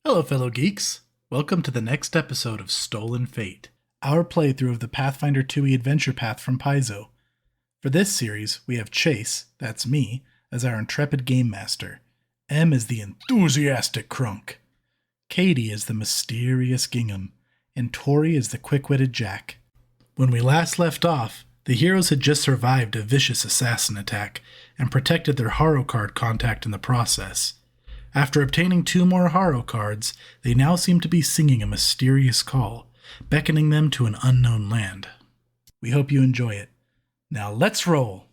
Hello, fellow geeks. Welcome to the next episode of Stolen Fate, our playthrough of the Pathfinder 2e adventure path from Paizo. For this series, we have Chase, that's me, as our intrepid game master. M is the enthusiastic Crunk. Katie is the mysterious Gingham, and Tori is the quick-witted Jack. When we last left off, the heroes had just survived a vicious assassin attack and protected their Harrow card contact in the process. After obtaining 2 more Harrow cards, they now seem to be singing a mysterious call, beckoning them to an unknown land. We hope you enjoy it. Now let's roll!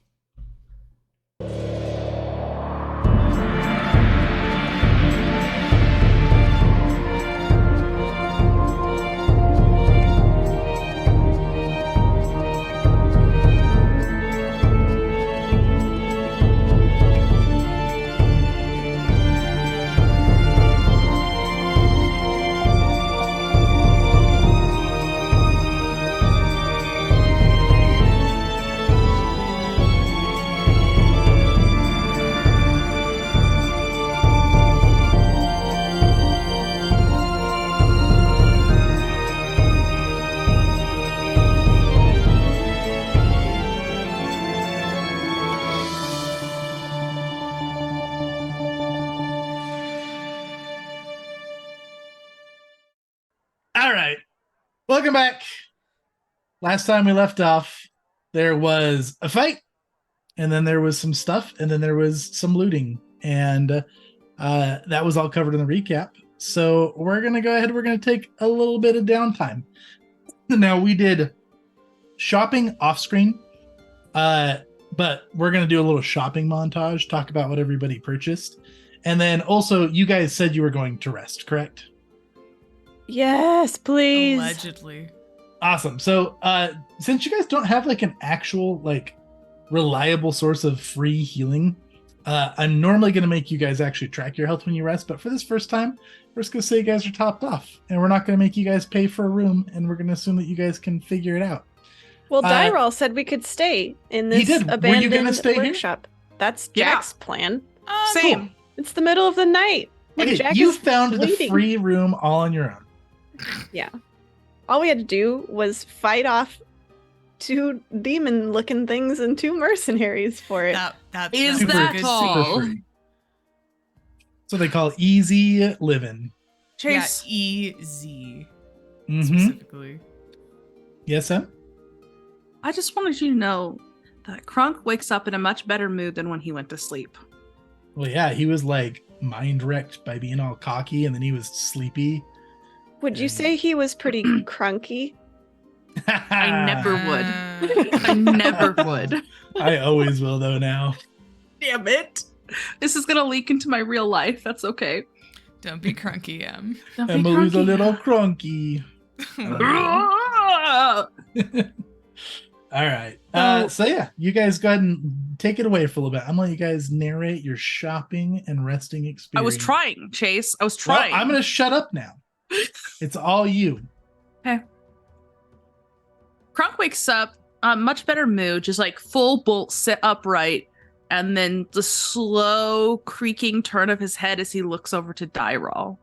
All right, welcome back. Last time we left off, there was a fight, and then there was some stuff, and then there was some looting, and that was all covered in the recap. So we're going to go ahead, we're going to take a little bit of downtime. Now, we did shopping off screen, but we're going to do a little shopping montage, talk about what everybody purchased. And then also, you guys said you were going to rest, correct? Yes, please. Allegedly. Awesome. So, since you guys don't have like an actual reliable source of free healing, I'm normally going to make you guys actually track your health when you rest. But for this first time, we're just going to say you guys are topped off, and we're not going to make you guys pay for a room, and we're going to assume that you guys can figure it out. Well, Dyrol said we could stay in this abandoned workshop. That's Jack's plan. Same. Cool. It's the middle of the night. Okay, Jack you is found the bleeding. free room all on your own. Yeah. All we had to do was fight off 2 demon-looking things and 2 mercenaries for it. That's Super- that super all? free. So they call easy living. Chase. Yeah, easy. Mm-hmm. Specifically. Yes, Sam? I just wanted you to know that Crunk wakes up in a much better mood than when he went to sleep. Well, yeah, he was like mind wrecked by being all cocky, and then he was sleepy. Would you say he was pretty crunky? I never would. I never would. I always will, though, now. Damn it. This is going to leak into my real life. That's okay. Don't be crunky, Em. Emily's a little crunky. All right. So yeah, you guys go ahead and take it away for a little bit. I'm gonna let you guys narrate your shopping and resting experience. I was trying, Chase. I was trying. Well, I'm gonna shut up now. It's all you. Okay. Crunk wakes up, much better mood, just like full bolt, sit upright, and then the slow creaking turn of his head as he looks over to Dyrol.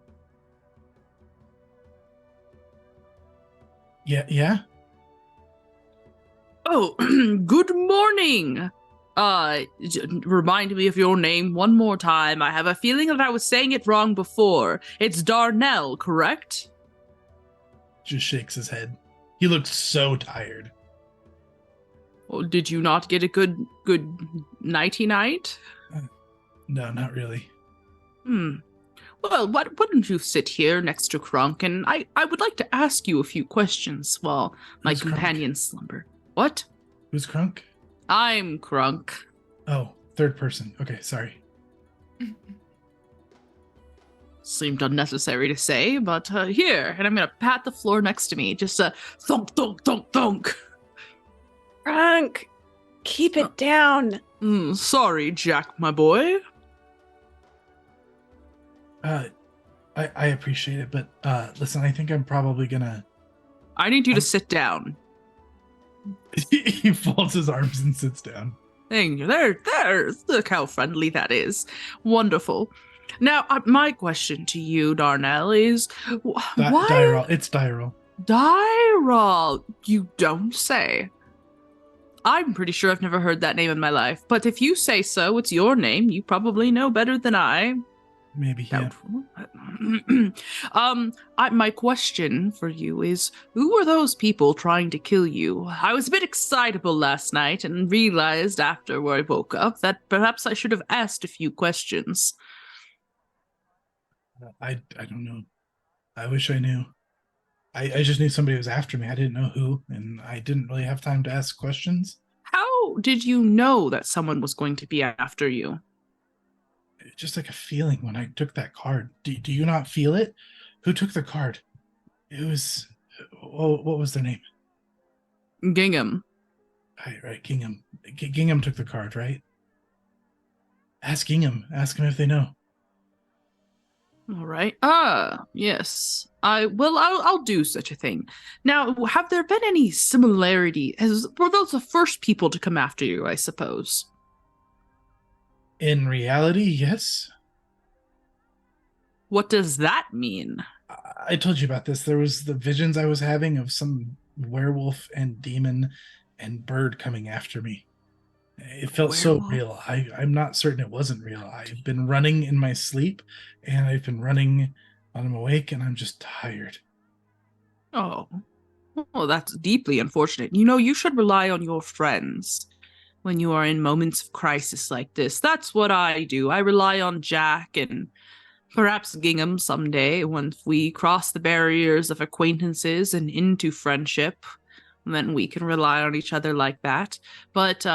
Yeah. Oh, good morning. Remind me of your name one more time. I have a feeling that I was saying it wrong before. It's Darnell, correct? Just shakes his head. He looks so tired. Oh, did you not get a good nighty night? No, not really. Well, why don't you sit here next to Crunk, and I would like to ask you a few questions while my Who's companions slumber. What? Who's Crunk? I'm Crunk. Oh, third person. Okay, sorry. Seemed unnecessary to say, but here, and I'm gonna pat the floor next to me. Just a thunk, thunk, thunk, thunk. Crunk, keep it down. Sorry, Jack, my boy. I appreciate it, but listen, I think I'm probably gonna... I need you to sit down. He folds his arms and sits down. Thank you. There. Look how friendly that is. Wonderful. Now, my question to you, Darnell, is why Dyrol. It's Dyrol. Dyrol? You don't say. I'm pretty sure I've never heard that name in my life, but if you say so, it's your name. You probably know better than I. Maybe, yeah. My question for you is, who were those people trying to kill you? I was a bit excitable last night and realized after I woke up that perhaps I should have asked a few questions. I don't know. I wish I knew. I just knew somebody was after me. I didn't know who, and I didn't really have time to ask questions. How did you know that someone was going to be after you? Just like a feeling when I took that card. Do you not feel it? Who took the card? It was... what was their name? Gingham. Right, Gingham. Gingham took the card, right? Ask Gingham. Ask him if they know. All right. Yes. I'll do such a thing. Now, have there been any similarity? Were those the first people to come after you, I suppose? In reality, yes. What does that mean? I told you about this. There was the visions I was having of some werewolf and demon and bird coming after me. It felt so real. I'm not certain it wasn't real. I've been running in my sleep, and I've been running when I'm awake, and I'm just tired. Oh, well, that's deeply unfortunate. You should rely on your friends when you are in moments of crisis like this. That's what I do. I rely on Jack and perhaps Gingham someday once we cross the barriers of acquaintances and into friendship. And then we can rely on each other like that. But,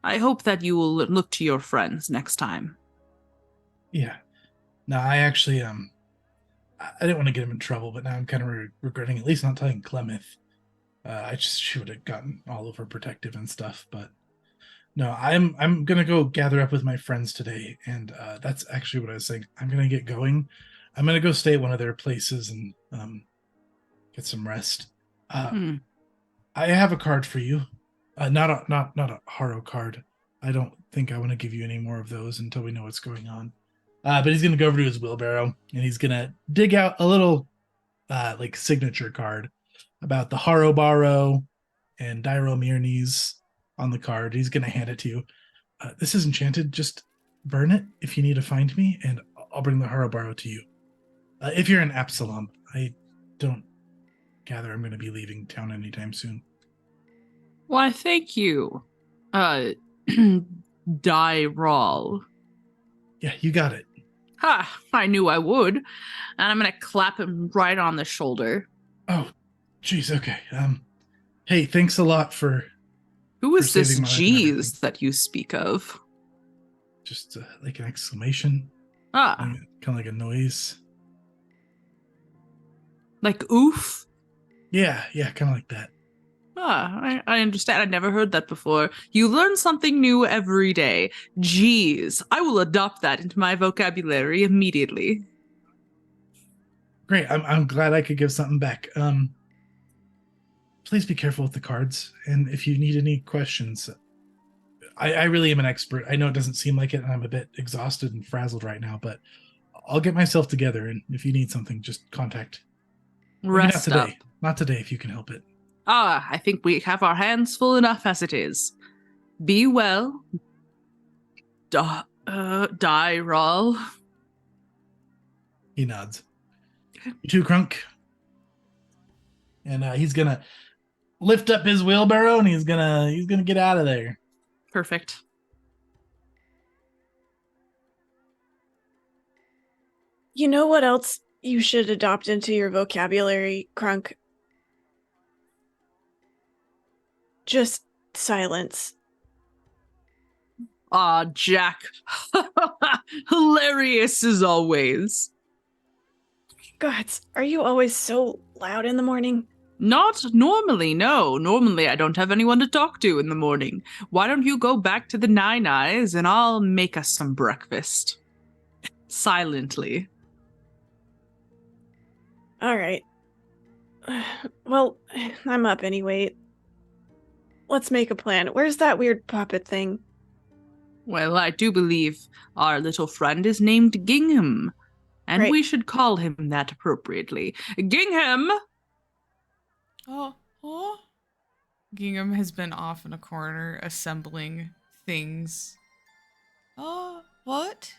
I hope that you will look to your friends next time. Yeah. No, I actually, I didn't want to get him in trouble, but now I'm kind of regretting at least not telling Clemeth. She would have gotten all overprotective and stuff, but no, I'm gonna go gather up with my friends today, and that's actually what I was saying. I'm gonna get going. I'm gonna go stay at one of their places and get some rest. I have a card for you. Not a Harrow card. I don't think I want to give you any more of those until we know what's going on. But he's gonna go over to his wheelbarrow and he's gonna dig out a little like signature card about the Harrow Barrow and Dyro Mirnes on the card. He's gonna hand it to you. This is enchanted. Just burn it if you need to find me, and I'll bring the Harrow Barrow to you. If you're in Absalom, I don't gather I'm gonna be leaving town anytime soon. Why, thank you. Dyrol. Yeah, you got it. Ha! I knew I would. And I'm gonna clap him right on the shoulder. Oh, geez, okay. Hey, thanks a lot for... Who is this geez that you speak of? Just like an exclamation. Kind of like a noise. Like oof? Yeah, kind of like that. I understand. I'd never heard that before. You learn something new every day. Geez, I will adopt that into my vocabulary immediately. Great. I'm glad I could give something back. Please be careful with the cards, and if you need any questions, I really am an expert. I know it doesn't seem like it, and I'm a bit exhausted and frazzled right now, but I'll get myself together, and if you need something, just contact. Rest Maybe not today. up. Not today, if you can help it. I think we have our hands full enough as it is. Be well. Dyrol. He nods. You too, Crunk. And he's gonna lift up his wheelbarrow and he's gonna get out of there. Perfect. You know what else you should adopt into your vocabulary, Crunk? Just silence. Jack. Hilarious as always. Gods, are you always so loud in the morning? Not normally, no. Normally I don't have anyone to talk to in the morning. Why don't you go back to the Nine Eyes and I'll make us some breakfast. Silently. All right. Well, I'm up anyway. Let's make a plan. Where's that weird puppet thing? Well, I do believe our little friend is named Gingham, and Right. we should call him that appropriately. Gingham! Oh. Gingham has been off in a corner assembling things. Oh, what?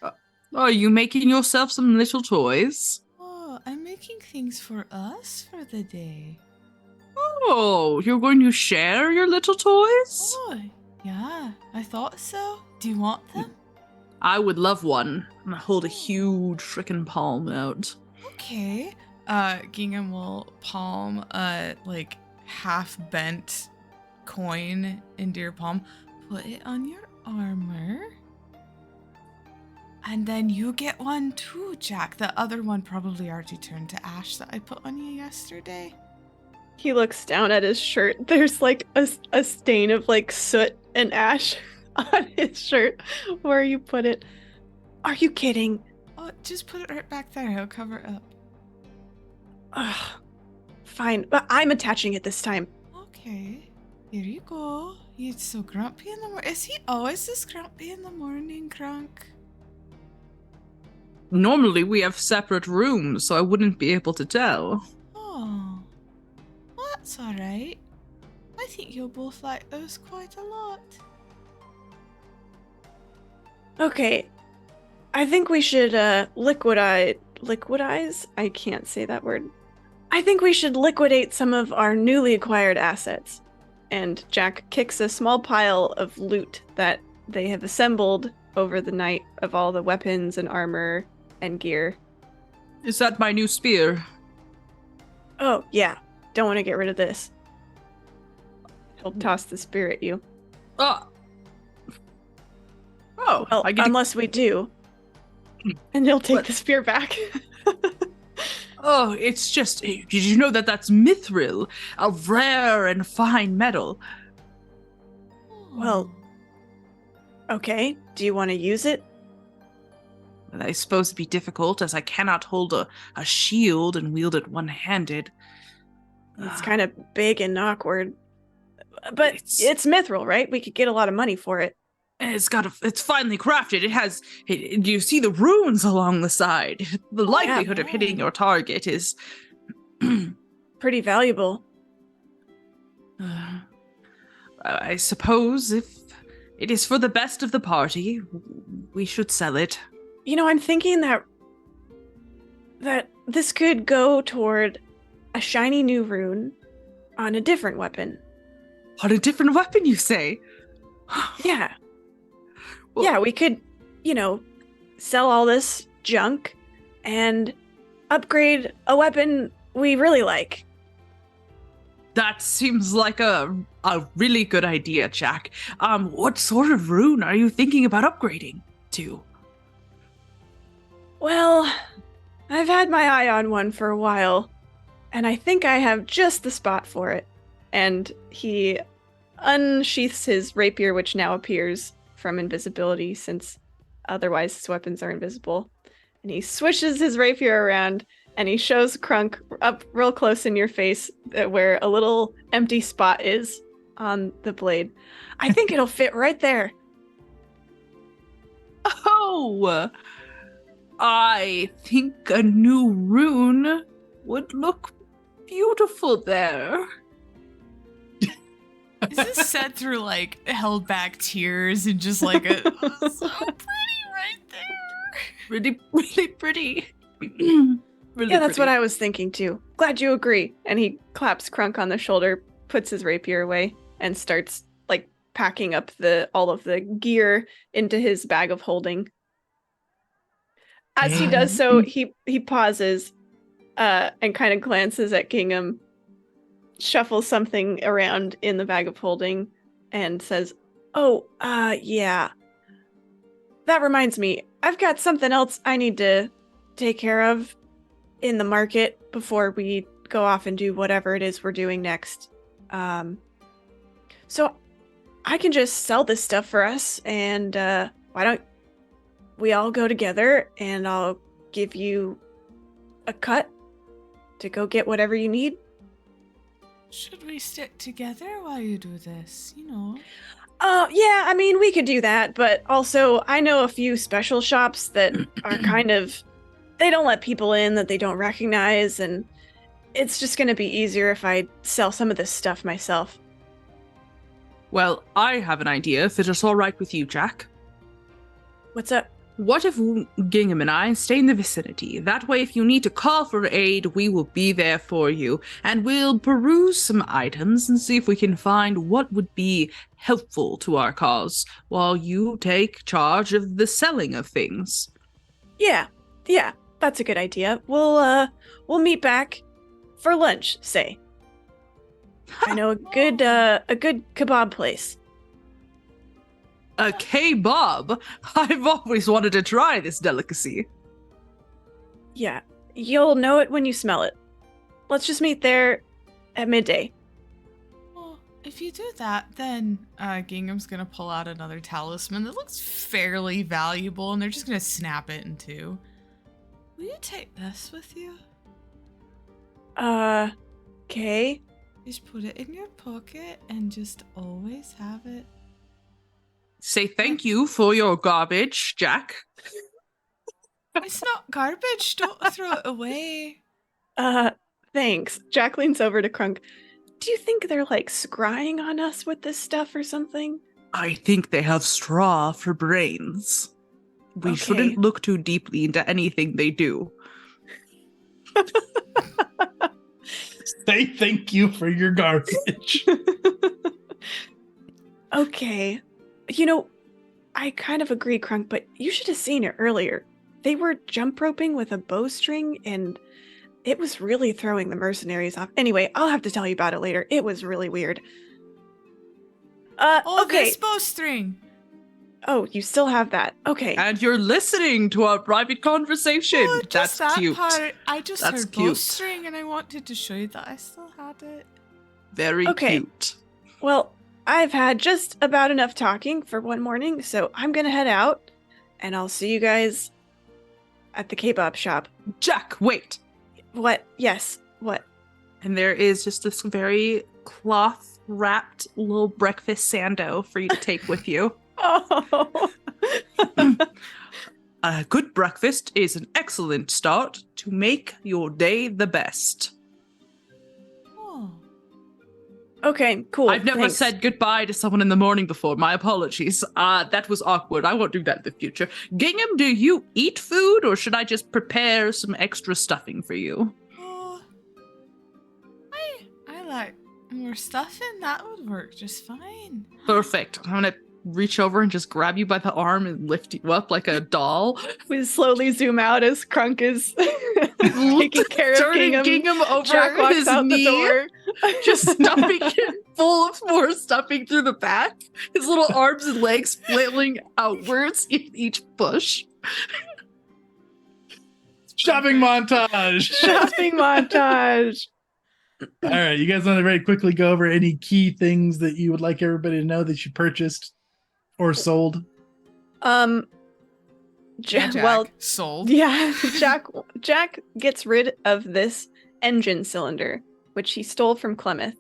Are you making yourself some little toys? Oh, I'm making things for us for the day. Oh, you're going to share your little toys? Oh, yeah, I thought so. Do you want them? I would love one. I'm gonna hold a huge frickin' palm out. Okay. Gingham will palm a half bent coin into your palm. Put it on your armor. And then you get one too, Jack. The other one probably already turned to ash that I put on you yesterday. He looks down at his shirt. There's like a stain of like soot and ash on his shirt where you put it. Are you kidding? Oh, just put it right back there. He'll cover it up. Ugh. Fine, but I'm attaching it this time. Okay. Here you go. He's so grumpy in the morning. Is he always this grumpy in the morning, Crunk? Normally we have separate rooms, so I wouldn't be able to tell. Oh. Well, that's alright. I think you'll both like those quite a lot. Okay. I think we should liquidize? I can't say that word. I think we should liquidate some of our newly acquired assets. And Jack kicks a small pile of loot that they have assembled over the night of all the weapons and armor and gear. Is that my new spear? Oh, yeah. Don't want to get rid of this. He'll toss the spear at you. Oh, Well, I get unless we do. And he'll take What? the spear back. Oh, it's just. Did you know that that's mithril, a rare and fine metal? Well, okay. Do you want to use it? I suppose it'd be difficult, as I cannot hold a shield and wield it one-handed. It's kind of big and awkward. But it's mithril, right? We could get a lot of money for it. It's finely crafted. It has. You see the runes along the side. The likelihood of hitting your target is Pretty valuable. I suppose if it is for the best of the party, we should sell it. You know, I'm thinking that this could go toward a shiny new rune on a different weapon. On a different weapon, you say? Yeah. Well- Yeah, we could, sell all this junk and upgrade a weapon we really like. That seems like a really good idea, Jack. What sort of rune are you thinking about upgrading to? Well, I've had my eye on one for a while, and I think I have just the spot for it. And he unsheaths his rapier, which now appears from invisibility, since otherwise his weapons are invisible. And he swishes his rapier around, and he shows Crunk up real close in your face where a little empty spot is on the blade. I think it'll fit right there. Oh! I think a new rune would look beautiful there. Is this said through held back tears and just like a oh, so pretty right there? Really, really pretty. Really Yeah, that's pretty. what I was thinking too. Glad you agree. And he claps Crunk on the shoulder, puts his rapier away, and starts packing up all of the gear into his bag of holding. As he does so, he pauses and kind of glances at Gingham, shuffles something around in the bag of holding, and says, yeah. That reminds me, I've got something else I need to take care of in the market before we go off and do whatever it is we're doing next. So I can just sell this stuff for us, and why don't we all go together, and I'll give you a cut to go get whatever you need. Should we stick together while you do this? Oh, yeah, I mean, we could do that, but also I know a few special shops that are kind of, they don't let people in that they don't recognize, and it's just going to be easier if I sell some of this stuff myself. Well, I have an idea, if it is all right with you, Jack. What's up? What if Gingham and I stay in the vicinity? That way, if you need to call for aid, we will be there for you. And we'll peruse some items and see if we can find what would be helpful to our cause, while you take charge of the selling of things. Yeah, that's a good idea. We'll meet back for lunch, say. I know a good kebab place. A kebab? I've always wanted to try this delicacy. Yeah, you'll know it when you smell it. Let's just meet there at midday. Well, if you do that, then Gingham's gonna pull out another talisman that looks fairly valuable, and they're just gonna snap it in two. Will you take this with you? Okay. Just put it in your pocket and just always have it. Say thank you for your garbage, Jack. It's not garbage. Don't throw it away. Thanks. Jack leans over to Crunk. Do you think they're like scrying on us with this stuff or something? I think they have straw for brains. We Okay. shouldn't look too deeply into anything they do. Say thank you for your garbage. Okay. You know, I kind of agree, Crunk, but you should have seen it earlier. They were jump roping with a bowstring, and it was really throwing the mercenaries off. Anyway, I'll have to tell you about it later. It was really weird. Okay. This bowstring. Oh, you still have that. Okay. And you're listening to our private conversation. Oh, just That's that cute. part. I just That's heard cute. Very Okay. cute. Well, I've had just about enough talking for one morning, so I'm gonna head out, and I'll see you guys at the kebab shop. Jack, wait. What? Yes. What? And there is just this very cloth-wrapped little breakfast sando for you to take with you. Oh. A good breakfast is an excellent start to make your day the best. Oh. Okay, cool. I've never thanks. said goodbye to someone in the morning before. My apologies. That was awkward. I won't do that in the future. Gingham, do you eat food, or should I just prepare some extra stuffing for you? Oh. I like more stuffing. That would work just fine. Perfect. I'm gonna reach over and just grab you by the arm and lift you up like a doll. We slowly zoom out as Crunk is taking care of Turning Gingham. Gingham over Jack walks his out knee, the door. just stuffing him full of more stuffing through the back. His little arms and legs flailing outwards in each push. Shopping montage. Shopping montage. All right, you guys want to very quickly go over any key things that you would like everybody to know that you purchased or sold? Jack, Well, sold. yeah, Jack gets rid of this engine cylinder, which he stole from Clemeth.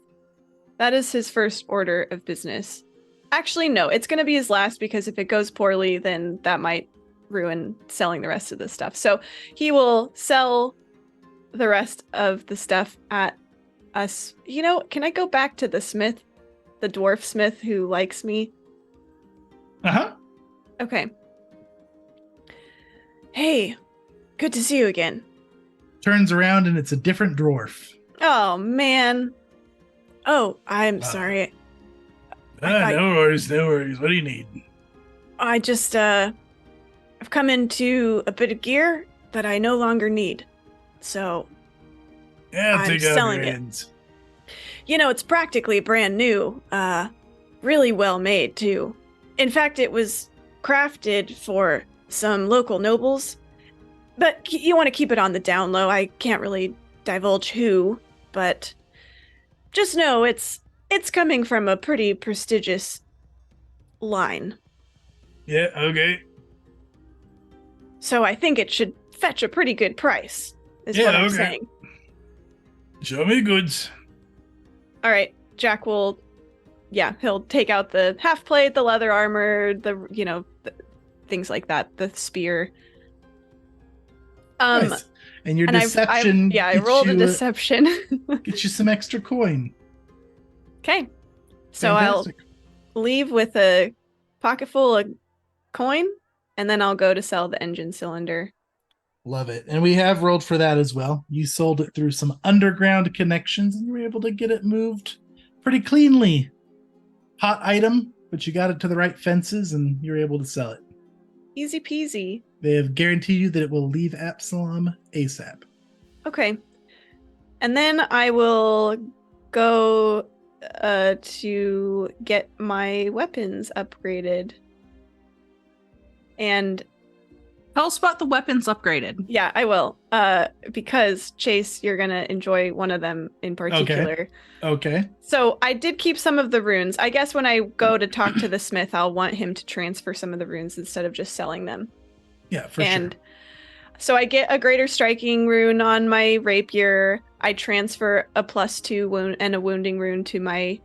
That is his first order of business. Actually, no, it's going to be his last, because if it goes poorly, then that might ruin selling the rest of the stuff. So he will sell the rest of the stuff at us. You know, can I go back to the smith, the dwarf smith who likes me? Uh-huh. Okay. Hey, good to see you again. Turns around and it's a different dwarf. Oh, man. Oh, I'm sorry. No worries, no worries. What do you need? I just, I've come into a bit of gear that I no longer need. So, Yeah, I'm take out selling your it. hands. you know, it's practically brand new. Really well made, too. In fact, it was crafted for some local nobles. But you want to keep it on the down low. I can't really divulge who, but just know it's coming from a pretty prestigious line. Yeah, okay. So I think it should fetch a pretty good price, is Yeah, what I'm okay. saying. Show me the goods. All right, Jack will he'll take out the half plate, the leather armor, things like that, the spear. Nice. And your and deception. I rolled a deception. Get you some extra coin. Okay. So Fantastic. I'll leave with a pocket full of coin, and then I'll go to sell the engine cylinder. Love it. And we have rolled for that as well. You sold it through some underground connections, and you were able to get it moved pretty cleanly. Hot item, but you got it to the right fences, and you're able to sell it. Easy peasy. They have guaranteed you that it will leave Absalom ASAP. Okay. And then I will go to get my weapons upgraded. And Tell us about the weapons upgraded. yeah, I will. Because Chase, you're gonna enjoy one of them in particular. Okay. So I did keep some of the runes. I guess when I go to talk to the smith, I'll want him to transfer some of the runes instead of just selling them. Yeah, for and sure. So I get a greater striking rune on my rapier. I transfer a +2 wound and a wounding rune to my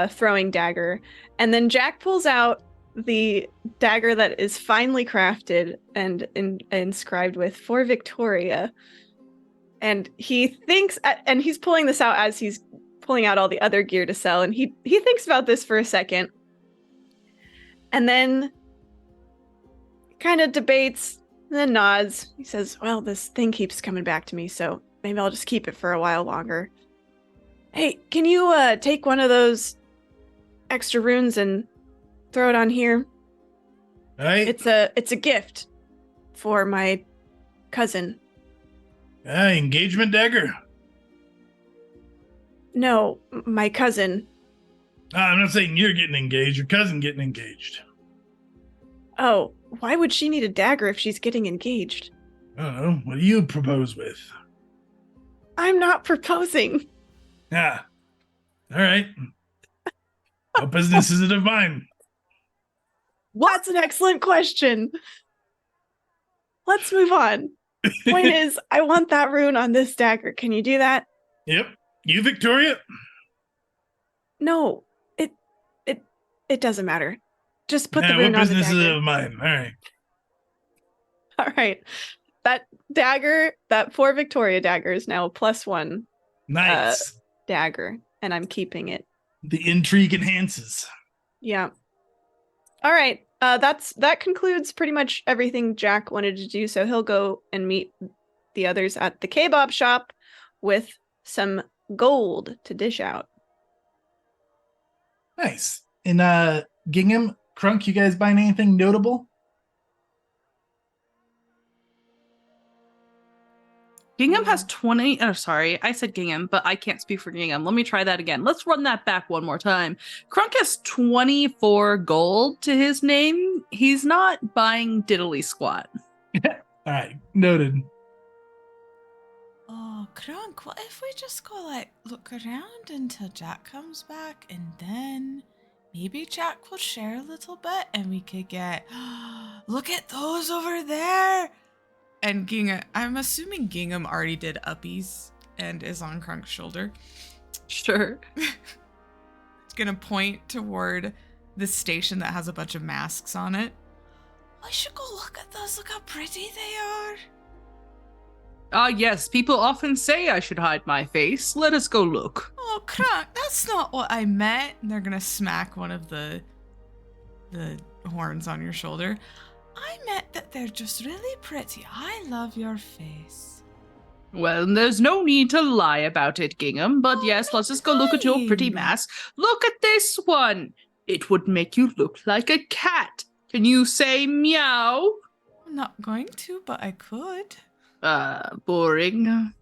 throwing dagger. And then Jack pulls out the dagger that is finely crafted and inscribed with "For Victoria." And he thinks, and he's pulling this out as he's pulling out all the other gear to sell. And he thinks about this for a second. And then kind of debates and then nods. He says, well, this thing keeps coming back to me, so maybe I'll just keep it for a while longer. Hey, can you take one of those extra runes and throw it on here? Right. It's a gift for my cousin. Engagement dagger. No, my cousin. I'm not saying you're getting engaged. Your cousin getting engaged. Oh, why would she need a dagger if she's getting engaged? I don't know. What do you propose with? I'm not proposing. Ah. All right. What business is it of mine? That's an excellent question. Let's move on. Point is, I want that rune on this dagger. Can you do that? Yep. You, Victoria? No, it doesn't matter. Just put the What rune on the business is it dagger. of mine? All right. All right. That dagger, that For Victoria dagger is now a +1 Nice. dagger, and I'm keeping it. The intrigue enhances. Yeah. All right. That concludes pretty much everything Jack wanted to do. So he'll go and meet the others at the kebab shop with some gold to dish out. Nice. And Gingham, Crunk, you guys buying anything notable? Gingham has 20. Oh, sorry. I said Gingham, but I can't speak for Gingham. Let me try that again. Let's run that back one more time. Crunk has 24 gold to his name. He's not buying diddly squat. All right. Noted. Oh, Crunk, what if we just go, look around until Jack comes back, and then maybe Jack will share a little bit, and we could get, look at those over there! And Gingham, I'm assuming Gingham already did uppies and is on Crunk's shoulder. Sure. It's gonna point toward the station that has a bunch of masks on it. I should go look at those. Look how pretty they are. Yes, people often say I should hide my face. Let us go look. Oh, Crunk, that's not what I meant. And they're gonna smack one of the horns on your shoulder. I meant that they're just really pretty. I love your face. Well, there's no need to lie about it, Gingham. But yes, let's just go look at your pretty mask. Look at this one. It would make you look like a cat. Can you say meow? I'm not going to, but I could. Boring. I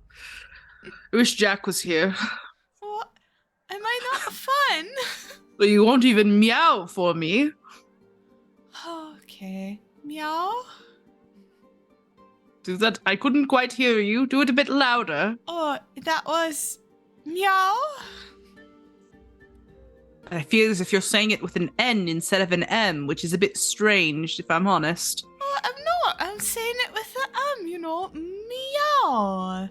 wish Jack was here. What? Am I not fun? But you won't even meow for me. Okay. Meow? Do that. I couldn't quite hear you. Do it a bit louder. Oh, that was meow? I feel as if you're saying it with an N instead of an M, which is a bit strange, if I'm honest. Oh, I'm not. I'm saying it with the M, meow.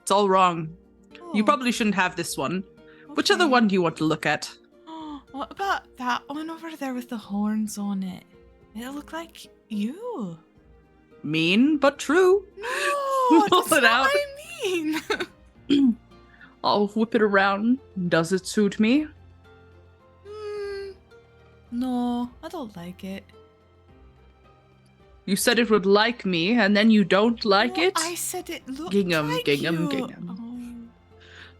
It's all wrong. Oh, You probably shouldn't have this one. Which okay. other one do you want to look at? What about that one over there with the horns on it? It looked like you. Mean, but true. No, Pull that's it not out. what I mean. I'll whip it around. Does it suit me? No, I don't like it. You said it would like me, and then you don't like No, it? I said it looked Gingham, like gingham, you. gingham.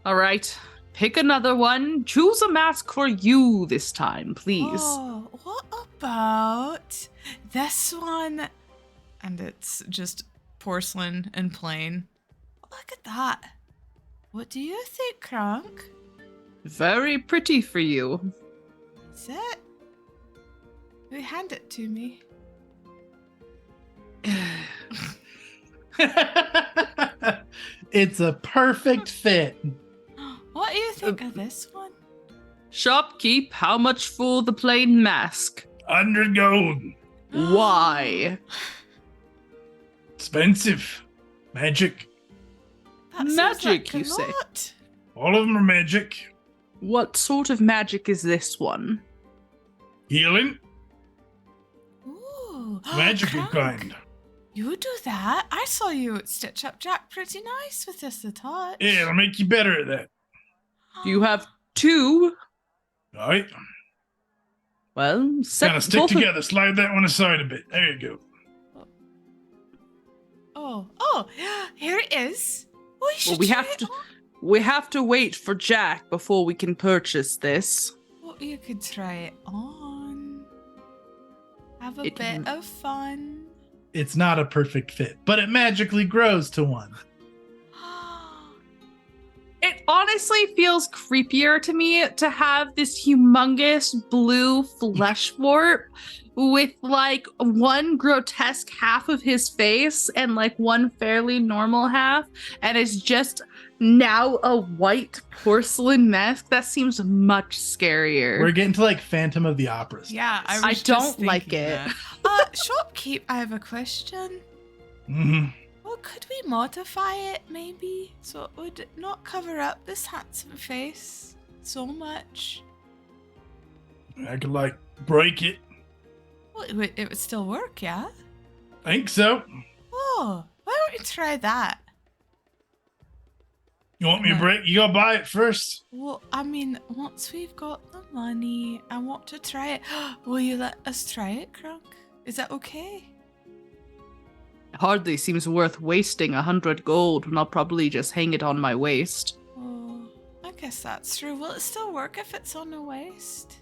All right. Pick another one. Choose a mask for you this time, please. Oh, what about this one? And it's just porcelain and plain. Look at that. What do you think, Kronk? Very pretty for you. Is it? Will you hand it to me? It's a perfect fit. What do you think of this one? Shopkeep, how much for the plain mask? 100 gold. Why? Expensive. Magic. That seems Magic, like a you say? lot. All of them are magic. What sort of magic is this one? Healing. Ooh. Magical Kronk, kind. You do that? I saw you stitch up Jack pretty nice with this a touch. Yeah, it'll make you better at that. You have two. All right. Well, set Kind of stick both of- together. Slide that one aside a bit. There you go. Oh, here it is. Oh, you should Well, we try have it to. on. We have to wait for Jack before we can purchase this. Well, you could try it on. Have a It bit w- of fun. It's not a perfect fit, but it magically grows to one. It honestly feels creepier to me to have this humongous blue flesh warp with like one grotesque half of his face and like one fairly normal half, and it's just now a white porcelain mask. That seems much scarier. We're getting to like Phantom of the Opera. Yeah, I I was don't just like thinking it. that. Shopkeep, I have a question. Mm-hmm. Well, could we modify it maybe so it would not cover up this handsome face so much? I could like break it. Well, it would still work, yeah? Think so. Oh, why don't you try that? You want me to break? You gotta buy it first. Well, I mean, once we've got the money, I want to try it. Will you let us try it, Kronk? Is that okay? Hardly seems worth wasting 100 gold when I'll probably just hang it on my waist. Oh, I guess that's true. Will it still work if it's on the waist?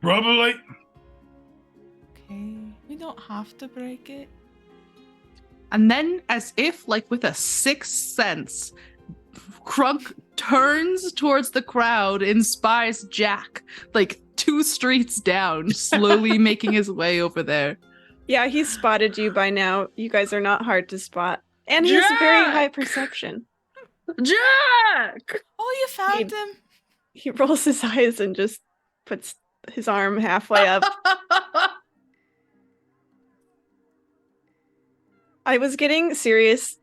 Probably. Okay, we don't have to break it. And then, as if like with a sixth sense, Crunk turns towards the crowd and spies Jack like 2 streets down, slowly making his way over there. Yeah, he's spotted you by now. You guys are not hard to spot. And he has a very Jack! high perception. Jack! Oh, you found him. He rolls his eyes and just puts his arm halfway up. I was getting serious,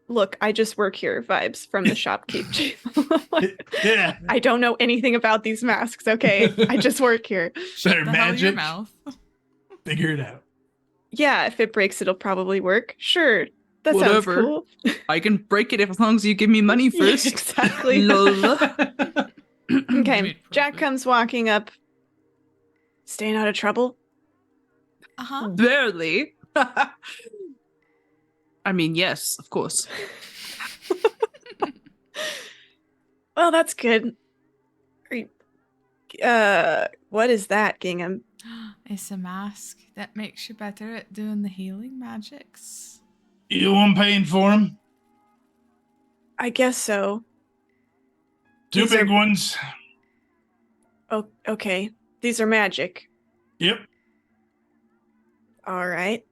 look, I just work here vibes from the shopkeep. Yeah. I don't know anything about these masks, okay? I just work here. Shut They're the hell your magic. mouth. Figure it out. Yeah, if it breaks, it'll probably work. Sure. That Whatever. sounds cool. I can break it as long as you give me money Yeah, first. exactly. Lol. Okay, Made Jack profit. comes walking up. Staying out of trouble? Uh-huh. Barely. I mean, yes, of course. Well, that's good. What is that, Gingham? It's a mask that makes you better at doing the healing magics. You the one paying for them? I guess so. 2 These big are- ones. Oh, okay. These are magic. Yep. All right.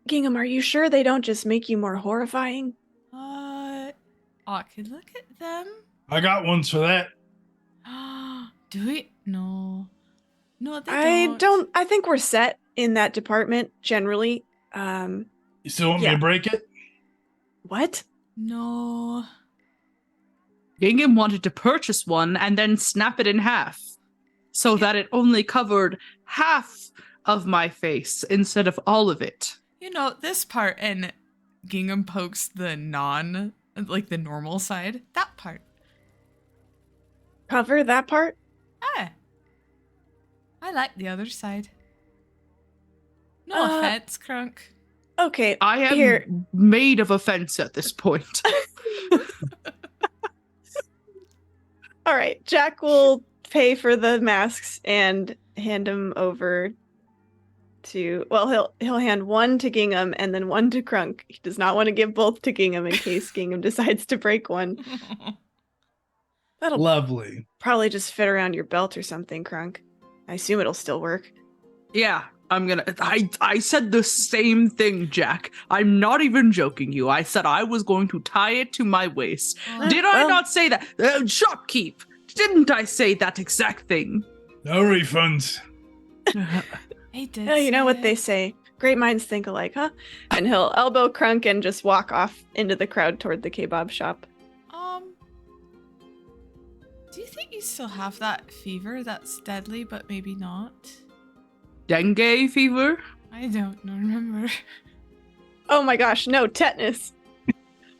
Gingham, are you sure they don't just make you more horrifying? I could look at them. I got ones for that. Do we? No. No, they I don't. I think we're set in that department generally. You still want me Yeah. to break it? What? No. Gingham wanted to purchase one and then snap it in half so that it only covered half of my face instead of all of it. You know, this part, and Gingham pokes the the normal side. That part. Cover that part? Ah. I like the other side. No offense, Crunk. Okay, I am here. made of offense at this point. All right, Jack will pay for the masks and hand them over to. Well, he'll hand one to Gingham and then one to Crunk. He does not want to give both to Gingham in case Gingham decides to break one. That'll Lovely. probably just fit around your belt or something, Crunk. I assume it'll still work. Yeah, I said the same thing, Jack. I'm not even joking you. I said I was going to tie it to my waist. Did I well- not say that? Shopkeep, didn't I say that exact thing? No refunds. He did. Oh, you know say what it. they say. Great minds think alike, huh? And he'll elbow Crunk and just walk off into the crowd toward the kebab shop. Do you think you still have that fever that's deadly, but maybe not? Dengue fever? I don't remember. Oh my gosh, no, tetanus.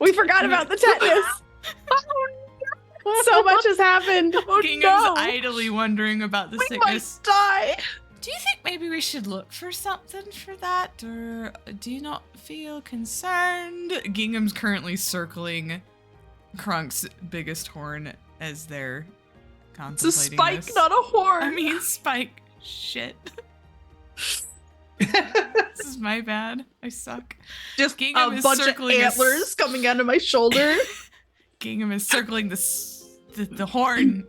We forgot about the tetanus. So much has happened. Oh Gingham's no! idly wondering about the We sickness. might die! Do you think maybe we should look for something for that, or do you not feel concerned? Gingham's currently circling Crunk's biggest horn as they're It's a contemplating spike, this. not a horn! I mean, Spike. Shit. This is my bad. I suck. just Gingham a is bunch of circling us. antlers coming out of my shoulder. Gingham is circling the horn.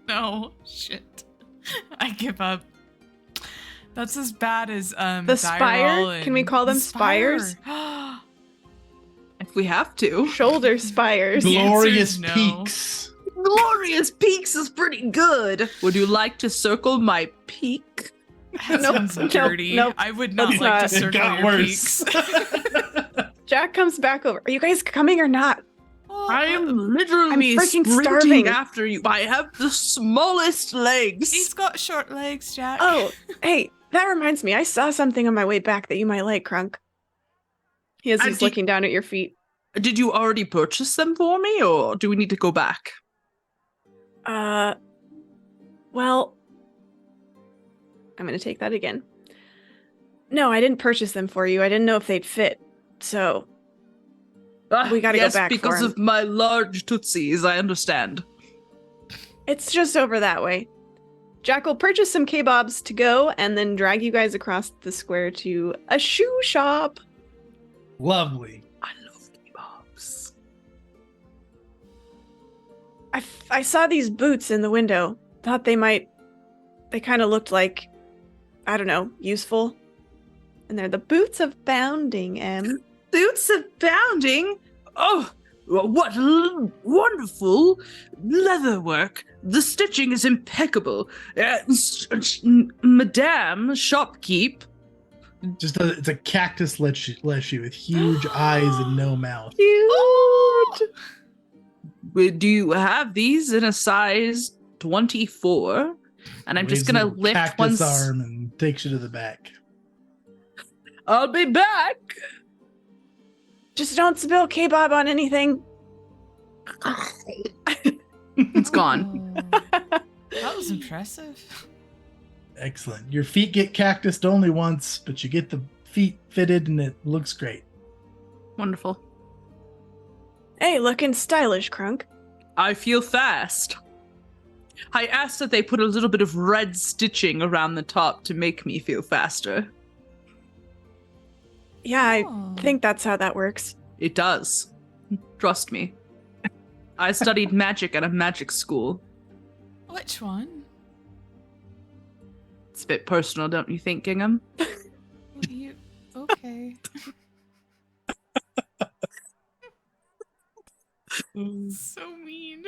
No, shit. I give up. That's as bad as The spire? Can we call them spires? If we have to. Shoulder spires. The Glorious answer is no. peaks. Glorious Peaks is pretty good. Would you like to circle my peak? That Nope, sounds nope, dirty. nope. I would not That's like not- to It circle got your worse. peaks. Jack comes back over. Are you guys coming or not? Well, I am literally I'm freaking sprinting starving. after you. I have the smallest legs. He's got short legs, Jack. Oh, hey, that reminds me. I saw something on my way back that you might like, Crunk. As And he's do- looking down at your feet. Did you already purchase them for me, or do we need to go back? Well, I'm going to take that again. No, I didn't purchase them for you. I didn't know if they'd fit. So, We gotta go yes, back for because 'em. of my large tootsies, I understand. it's just over that way. Jack will purchase some kebabs to go and then drag you guys across the square to a shoe shop. Lovely. I love kebabs. I saw these boots in the window. Thought they kind of looked like, I don't know, useful. And they're the boots of bounding, Em. Boots of bounding? Oh, what wonderful leather work. The stitching is impeccable. Madame Shopkeep. It's a cactus leshy with huge eyes and no mouth. Cute! Do you have these in a size 24? And I'm just Raises gonna a lift cactus one. arm and takes you to the back. I'll be back. Just don't spill kebab on anything. It's gone. Oh, that was impressive. Excellent. Your feet get cactused only once, but you get the feet fitted and it looks great. Wonderful. Hey, looking stylish, Crunk. I feel fast. I asked that they put a little bit of red stitching around the top to make me feel faster. Yeah, I Oh. think that's how that works. It does. Trust me. I studied magic at a magic school. Which one? It's a bit personal, don't you think, Gingham? What do you? Okay. So mean.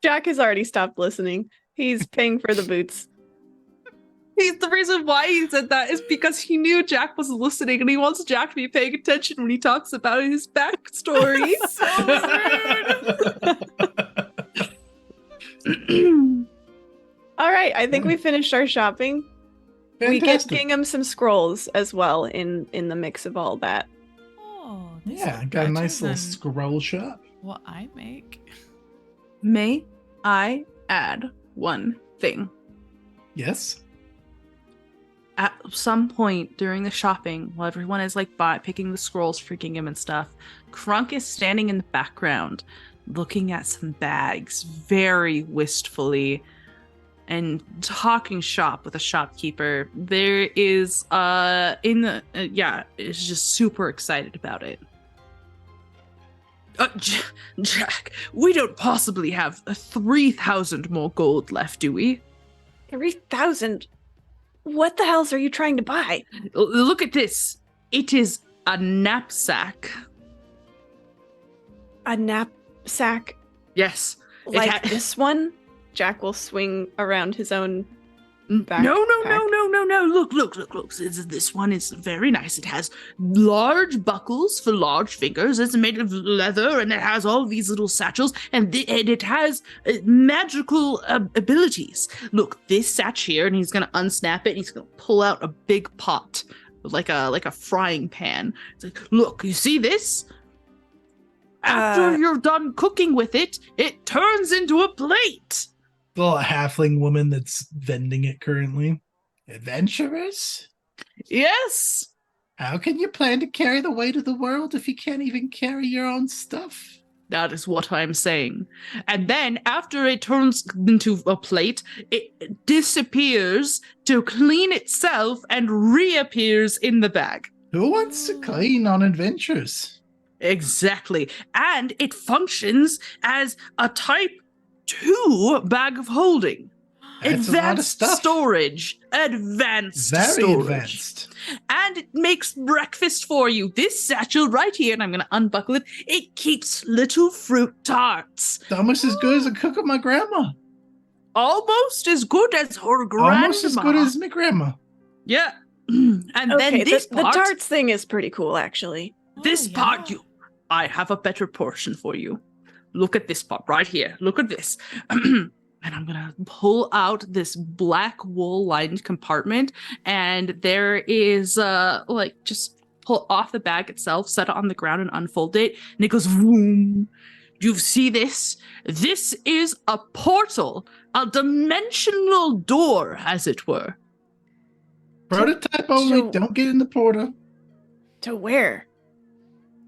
Jack has already stopped listening. He's paying for the boots. The reason why he said that is because he knew Jack was listening and he wants Jack to be paying attention when he talks about his backstory. So rude. All right, I think we finished our shopping. We get Fantastic. Gingham some scrolls as well in the mix of all that. Oh, these Yeah, look got a better nice little than scroll shop. what I make. May I add one thing? Yes. At some point during the shopping, while everyone is like picking the scrolls for Gingham and stuff, Crunk is standing in the background, looking at some bags very wistfully and talking shop with a shopkeeper. There is is just super excited about it. Jack, we don't possibly have 3,000 more gold left, do we? 3,000? What the hells are you trying to buy? Look at this. It is a knapsack. A knapsack Yes. like this one? Jack will swing around his own backpack. No. Look. This one is very nice. It has large buckles for large fingers. It's made of leather, and it has all these little satchels, and it has magical abilities. Look, this satch here, and he's gonna unsnap it, and he's gonna pull out a big pot, like a frying pan. It's like, look, you see this? After you're done cooking with it, it turns into a plate. The little halfling woman that's vending it currently. Adventurers? Yes. How can you plan to carry the weight of the world if you can't even carry your own stuff? That is what I'm saying. And then after it turns into a plate, it disappears to clean itself and reappears in the bag. Who wants to clean on adventures? Exactly. And it functions as a type 2 bag of holding. That's a lot of Advanced stuff. storage. Advanced Very storage. advanced. And it makes breakfast for you. This satchel right here, and I'm going to unbuckle it, it keeps little fruit tarts. It's almost as good as a cook of my grandma. Almost as good as her grandma. Almost as good as my grandma. Yeah. And then Okay, this the part, tarts thing is pretty cool, actually. this Oh, part, yeah. I have a better portion for you. Look at this part right here. Look at this. And I'm going to pull out this black wool lined compartment. And there is, just pull off the bag itself, set it on the ground and unfold it. And it goes, boom. You see this? This is a portal, a dimensional door, as it were. Prototype only. So- Don't get in the portal. To where?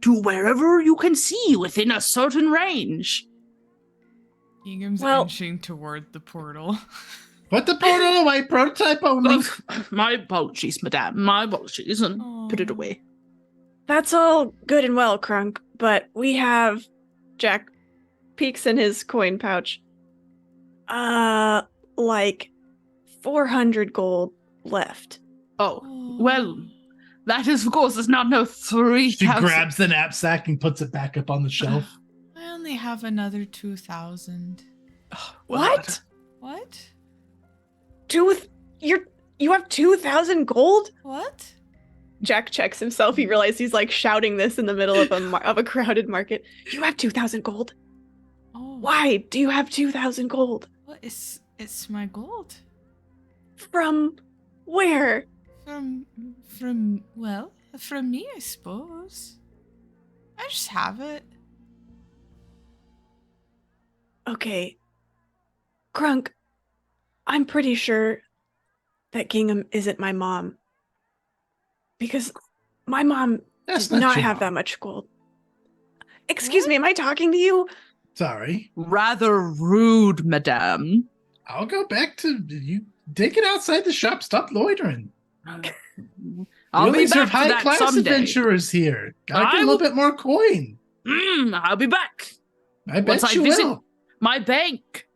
To wherever you can see within a certain range. Gingham's Well- inching toward the portal. Put the portal away. Prototype only. My apologies, madame. My apologies. And put it Aw. away. That's all good and well, Crunk, but we have... Jack peeks in his coin pouch. Like 400 gold left. Oh, well, that is, of course, is not no 3,000. She grabs the knapsack and puts it back up on the shelf. I only have another 2,000. What? What? You have 2,000 gold? What? Jack checks himself. He realizes he's like shouting this in the middle of a crowded market. You have 2,000 gold. Oh. Why do you have 2,000 gold? What is? It's my gold. From where? From me, I suppose. I just have it. Okay. Crunk, I'm pretty sure that Gingham isn't my mom. Because my mom That's did not your have mom. that much gold. Excuse me, am I talking to you? Sorry. Rather rude, madame. I'll go back to you. Take it outside the shop. Stop loitering. I'll we be only serve back for that high-class someday. adventurers here. Gotta get a I little will- bit more coin. I'll be back. I bet Once I you visit will. my bank.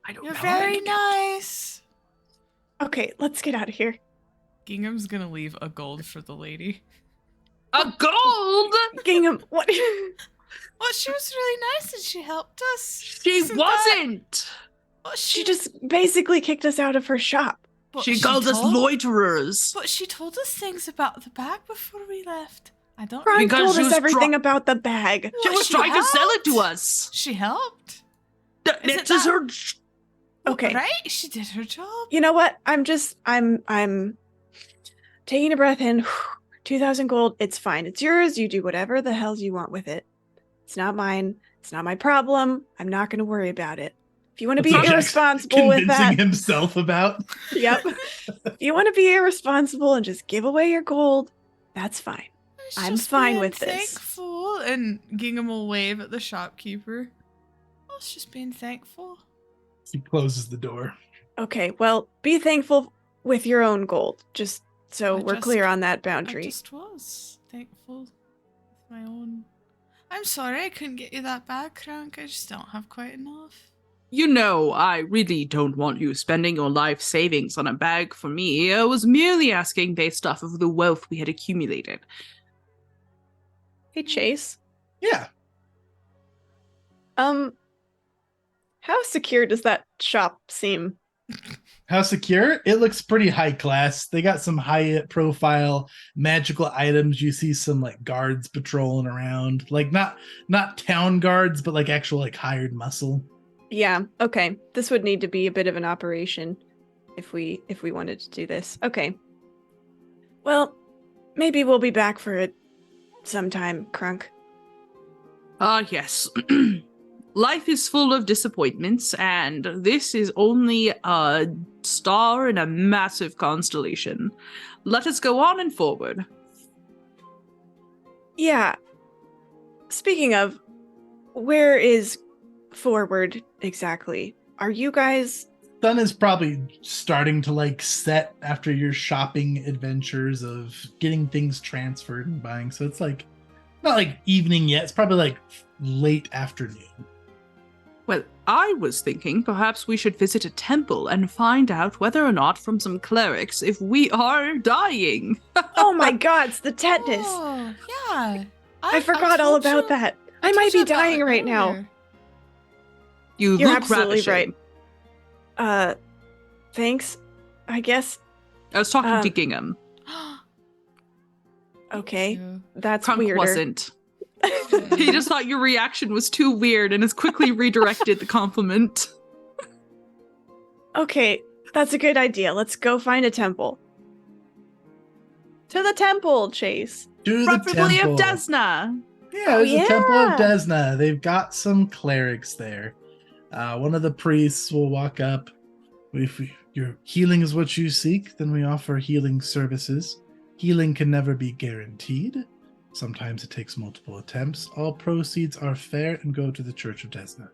I don't You're know. very nice. Okay, let's get out of here. Gingham's gonna leave a gold for the lady. A gold? Gingham, what? Well, she was really nice and she helped us. She Isn't that- wasn't. Well, She just basically kicked us out of her shop. But She called us loiterers. But she told us things about the bag before we left. I don't Kronk Because told she us was everything about the bag. She was trying to sell it to us. She helped. This is her. Okay. Right? She did her job. You know what? I'm taking a breath in. 2,000 gold. It's fine. It's yours. You do whatever the hell you want with it. It's not mine. It's not my problem. I'm not going to worry about it. If you want to be Jack's irresponsible with that. Convincing himself about. Yep. If you want to be irresponsible and just give away your gold, that's fine. I'm fine with this. Thankful, and Gingham will wave at the shopkeeper. I was just being thankful. He closes the door. Okay, well, be thankful with your own gold. Just so we're clear on that boundary. I just was thankful with my own. I'm sorry I couldn't get you that bag, Kronk. I just don't have quite enough. You know, I really don't want you spending your life savings on a bag for me. I was merely asking based off of the wealth we had accumulated. Hey, Chase. Yeah. How secure does that shop seem? How secure? It looks pretty high class. They got some high profile magical items. You see some like guards patrolling around. Like not town guards, but like actual like hired muscle. Yeah, okay. This would need to be a bit of an operation if we wanted to do this. Okay. Well, maybe we'll be back for it sometime, Krunk. Ah, yes. Life is full of disappointments, and this is only a star in a massive constellation. Let us go on and forward. Yeah. Speaking of, where is forward exactly? Are you guys... Sun is probably starting to like set after your shopping adventures of getting things transferred and buying. So it's like not like evening yet. It's probably like late afternoon. Well, I was thinking perhaps we should visit a temple and find out whether or not from some clerics if we are dying. Oh my god, it's the tetanus. Oh, yeah. I forgot all about that. I might be dying right now. You're You're absolutely ravishing. right. Thanks, I guess. I was talking to Gingham. Okay, that's Krunk weirder. wasn't. He just thought your reaction was too weird and has quickly redirected the compliment. Okay, that's a good idea. Let's go find a temple. To the temple, Chase. To the Preferably temple. of Desna. Yeah, there's yeah. a temple of Desna. They've got some clerics there. One of the priests will walk up. If your healing is what you seek, then we offer healing services. Healing can never be guaranteed. Sometimes it takes multiple attempts. All proceeds are fair and go to the Church of Desna.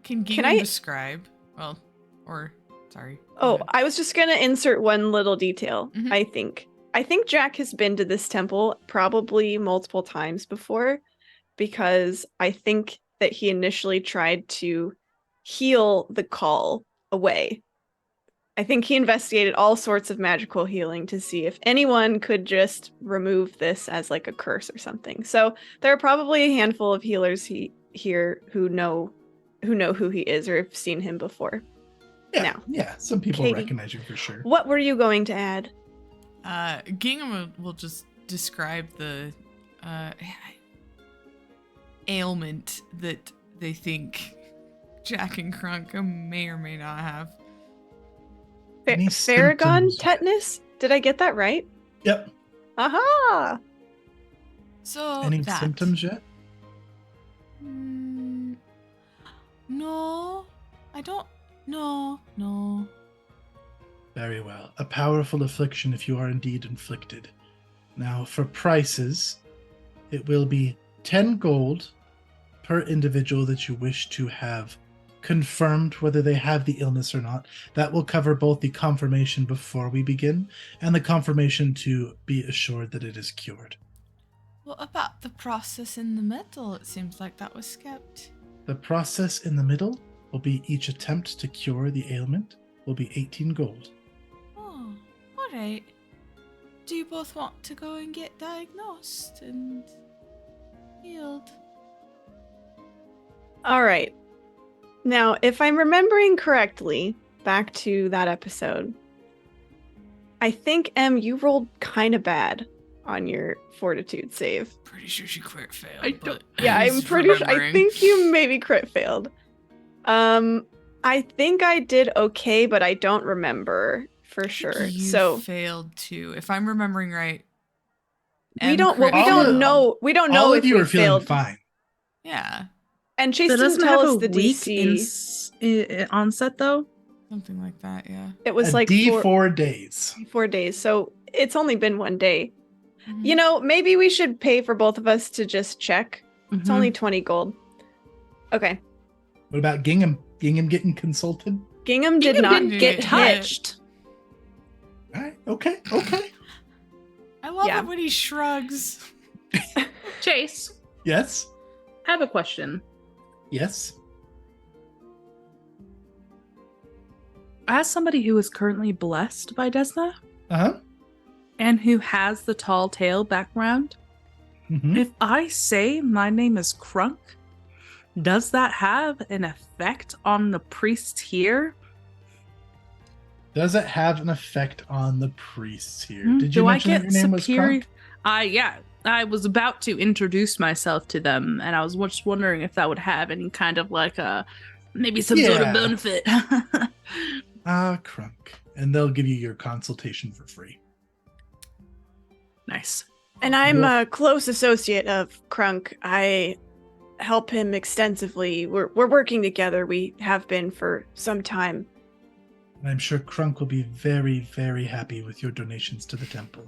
Can Gingham describe? Well, or sorry. Oh, I was just gonna insert one little detail. Mhm. I think Jack has been to this temple probably multiple times before, because I think that he initially tried to heal the call away. I think he investigated all sorts of magical healing to see if anyone could just remove this as like a curse or something. So there are probably a handful of healers here who know who he is or have seen him before. Yeah, some people Katie, recognize you for sure. What were you going to add? Gingham will just describe the ailment that they think Jack and Krunk may or may not have. Any Farragon symptoms? tetanus? Did I get that right? Yep. Aha! So Any that. symptoms yet? No, I don't. No. Very well. A powerful affliction if you are indeed inflicted. Now, for prices, it will be 10 gold per individual that you wish to have confirmed whether they have the illness or not. That will cover both the confirmation before we begin and the confirmation to be assured that it is cured. What about the process in the middle? It seems like that was skipped. The process in the middle will be each attempt to cure the ailment will be 18 gold. Oh, all right. Do you both want to go and get diagnosed and healed? All right. Now, if I'm remembering correctly, back to that episode. I think, Em, you rolled kind of bad on your fortitude save. Pretty sure she crit failed. I don't- Yeah, I'm pretty sure. I think you maybe crit failed. I think I did okay, but I don't remember for sure. You So failed too, if I'm remembering right. we Em don't. Well, we crit don't failed. know. We don't know All if of you we are feeling failed. fine. Yeah, And Chase That didn't doesn't tell have us a the weak DC. onset though. something like that. Yeah. It was A like D4 days. 4 days. So it's only been 1 day. Mhm. You know, maybe we should pay for both of us to just check. It's Mhm. only 20 gold. Okay. What about Gingham? Gingham getting consulted? Gingham did Gingham not didn't get get touched. All right. Okay. Okay. I love Yeah. it when he shrugs. Chase, Yes. I have a question. Yes. As somebody who is currently blessed by Desna Uh-huh. and who has the tall tale background, Mm-hmm. if I say my name is Crunk, does that have an effect on the priests here? Does it have an effect on the priests here? Hmm? Did you Do I mention that get your name was superior? Crunk? I was about to introduce myself to them, and I was just wondering if that would have any kind of like maybe some sort of Yeah. benefit. Crunk. And they'll give you your consultation for free. Nice. And I'm Well- a close associate of Crunk. I help him extensively. We're working together. We have been for some time. And I'm sure Crunk will be very, very happy with your donations to the temple.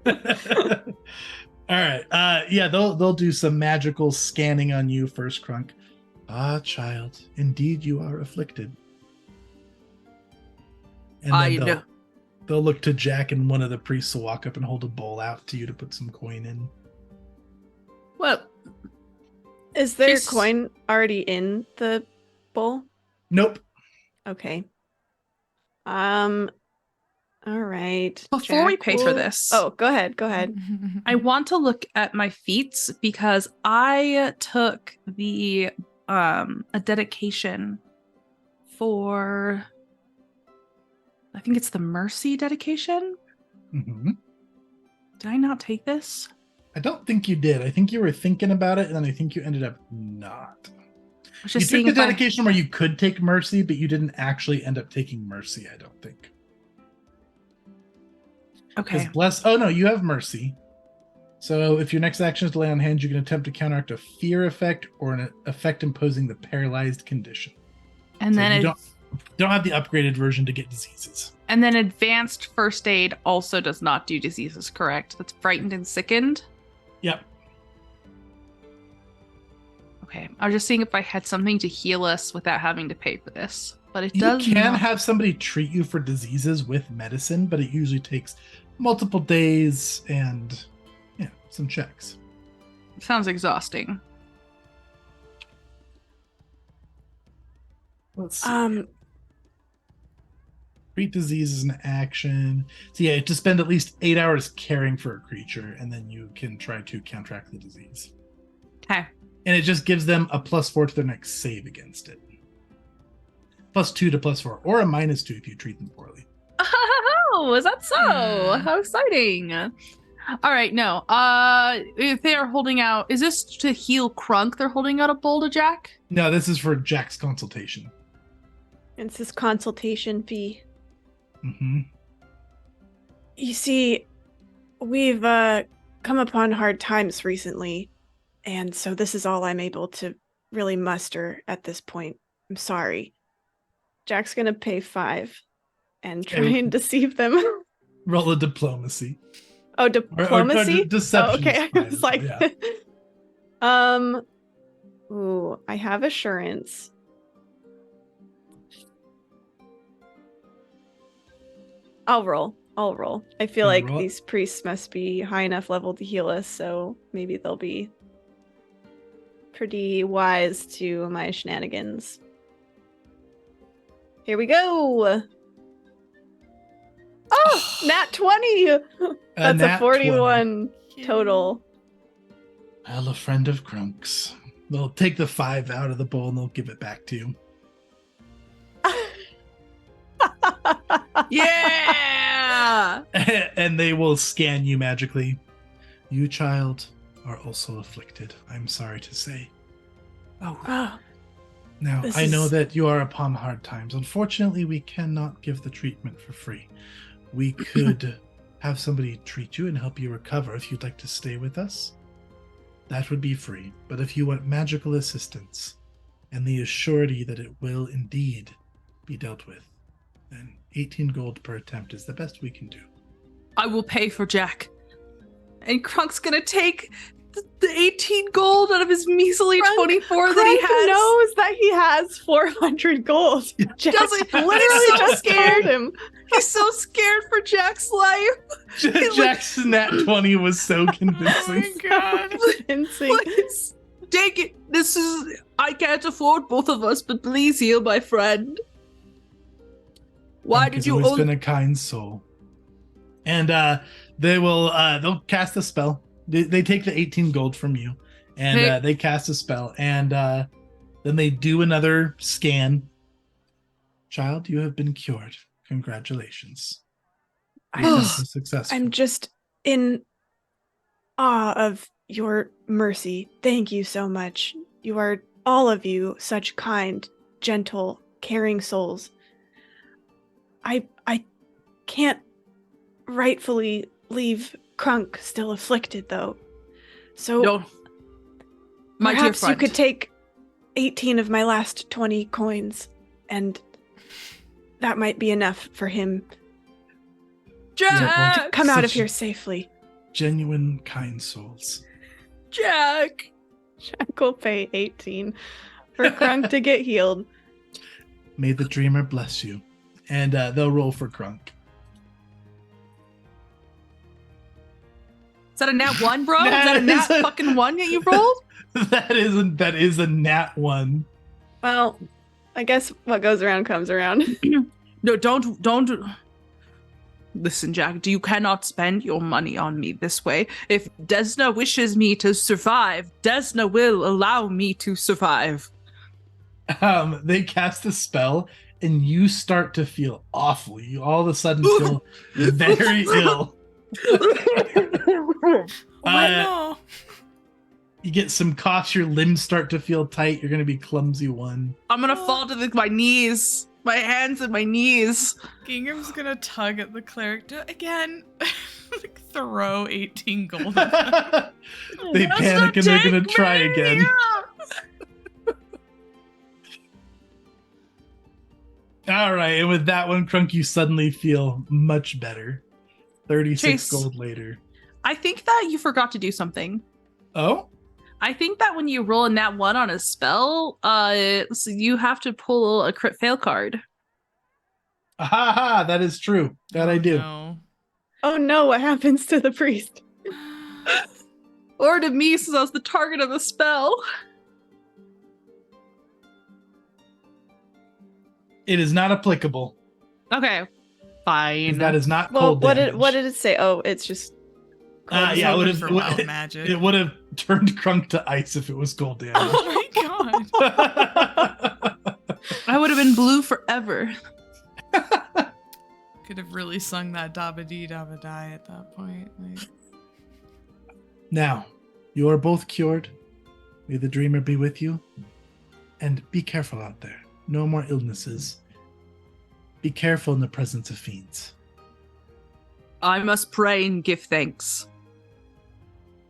All right. Yeah, they'll do some magical scanning on you first, Crunk. Ah, child, indeed you are afflicted. And I then know. they'll look to Jack, and one of the priests will walk up and hold a bowl out to you to put some coin in. Well, Is there Chase- coin already in the bowl? Nope. Okay. All right. Before we Jack pay for will- this- Oh, go ahead. Go ahead. I want to look at my feats because I took the a dedication for, I think it's the mercy dedication. Hmm. Did I not take this? I don't think you did. I think you were thinking about it, and then I think you ended up not. I was You just took seeing the if I- dedication where you could take mercy, but you didn't actually end up taking mercy, I don't think. Okay. Because bless. Oh no, you have mercy. So if your next action is to lay on hands, you can attempt to counteract a fear effect or an effect imposing the paralyzed condition. And So then you don't have the upgraded version to get diseases. and then advanced first aid also does not do diseases, correct? That's frightened and sickened. Yep. Okay. I was just seeing if I had something to heal us without having to pay for this. But it You does can not. have somebody treat you for diseases with medicine, but it usually takes multiple days and some checks. Sounds exhausting. Let's see. Treat disease is an action. So yeah, you have to spend at least 8 hours caring for a creature, and then you can try to counteract the disease. Okay. And it just gives them a +4 to their next save against it. +2 to +4, or a -2 if you treat them poorly. Oh, is that so? Hmm. How exciting. All right, no. If they are holding out, is this to heal Crunk? They're holding out a bowl to Jack? No, this is for Jack's consultation. It's this consultation fee. Hmm. You see, we've come upon hard times recently, and so this is all I'm able to really muster at this point. I'm sorry. Jack's gonna pay 5 and try Okay. and deceive them. Roll a diplomacy. Oh, Or diplomacy? deception. Oh, okay. is I fine was as like, well, yeah. ooh, I have assurance. I'll roll. I feel Wanna like roll it? these priests must be high enough level to heal us, so maybe they'll be pretty wise to my shenanigans. Here we go. Oh, nat 20. That's a nat 41 total. Well, a friend of Crunk's. They'll take the 5 out of the bowl and they'll give it back to you. Yeah! And they will scan you magically. You, child, are also afflicted, I'm sorry to say. Oh, Oh, Now, This I know is- that you are upon hard times. Unfortunately, we cannot give the treatment for free. We could have somebody treat you and help you recover if you'd like to stay with us. That would be free. But if you want magical assistance and the assurity that it will indeed be dealt with, then 18 gold per attempt is the best we can do. I will pay for Jack. And Krunk's gonna take the 18 gold out of his measly Krunk- 24 that he Krunk has. knows that he has 400 gold. Jack Doesn't- literally he's so just scared. told him. He's so scared for Jack's life. Jack's nat 20 was so Oh convincing. my god. Insane. Please, take it. I can't afford both of us, but please heal my friend. Why Frank did has you always own... been a kind soul. And they'll cast a spell. They take the 18 gold from you, and Hey. they cast a spell, and then they do another scan. Child, you have been cured. Congratulations. Your I'm test was successful. I'm just in awe of your mercy. Thank you so much. You are, all of you, such kind, gentle, caring souls. I can't rightfully leave Krunk still afflicted, though. So No. My dear perhaps you friend. could take 18 of my last 20 coins, and that might be enough for him Jack! to come out of Such- here safely. Genuine kind souls. Jack! Jack will pay 18 for Krunk to get healed. May the dreamer bless you. And they'll roll for Krunk. Is that a nat 1, bro? That Is that a nat is a- fucking 1 that you rolled? that is a nat 1. Well, I guess what goes around comes around. No, don't. Listen, Jack, you cannot spend your money on me this way. If Desna wishes me to survive, Desna will allow me to survive. They cast a spell, and you start to feel awful. You all of a sudden feel very ill. Oh no. You get some coughs, your limbs start to feel tight. You're going to be clumsy one. I'm gonna fall to my knees. My hands and my knees. Gingham's gonna tug at the cleric again. Like throw 18 gold at them. They Desna, panic and they're going to take try me! again. All right, and with that one, Krunk, you suddenly feel much better. 36 Chase. gold later. I think that you forgot to do something. Oh? I think that when you roll a nat 1 on a spell, so you have to pull a crit fail card. Ha! That is true. That I do. No. Oh no, what happens to the priest? Or to me, since I was the target of the spell. It is not applicable. Okay, fine. That is not Well, cold what damage. did it say? Oh, it's just I was yeah, it hoping would've- for wild magic. It would have turned Krunk to ice if it was cold damage. Oh my god. I would have been blue forever. Could have really sung that dabba dee dabba die at that point. Like, Now, you are both cured. May the dreamer be with you. And be careful out there. No more illnesses. Be careful in the presence of fiends. I must pray and give thanks.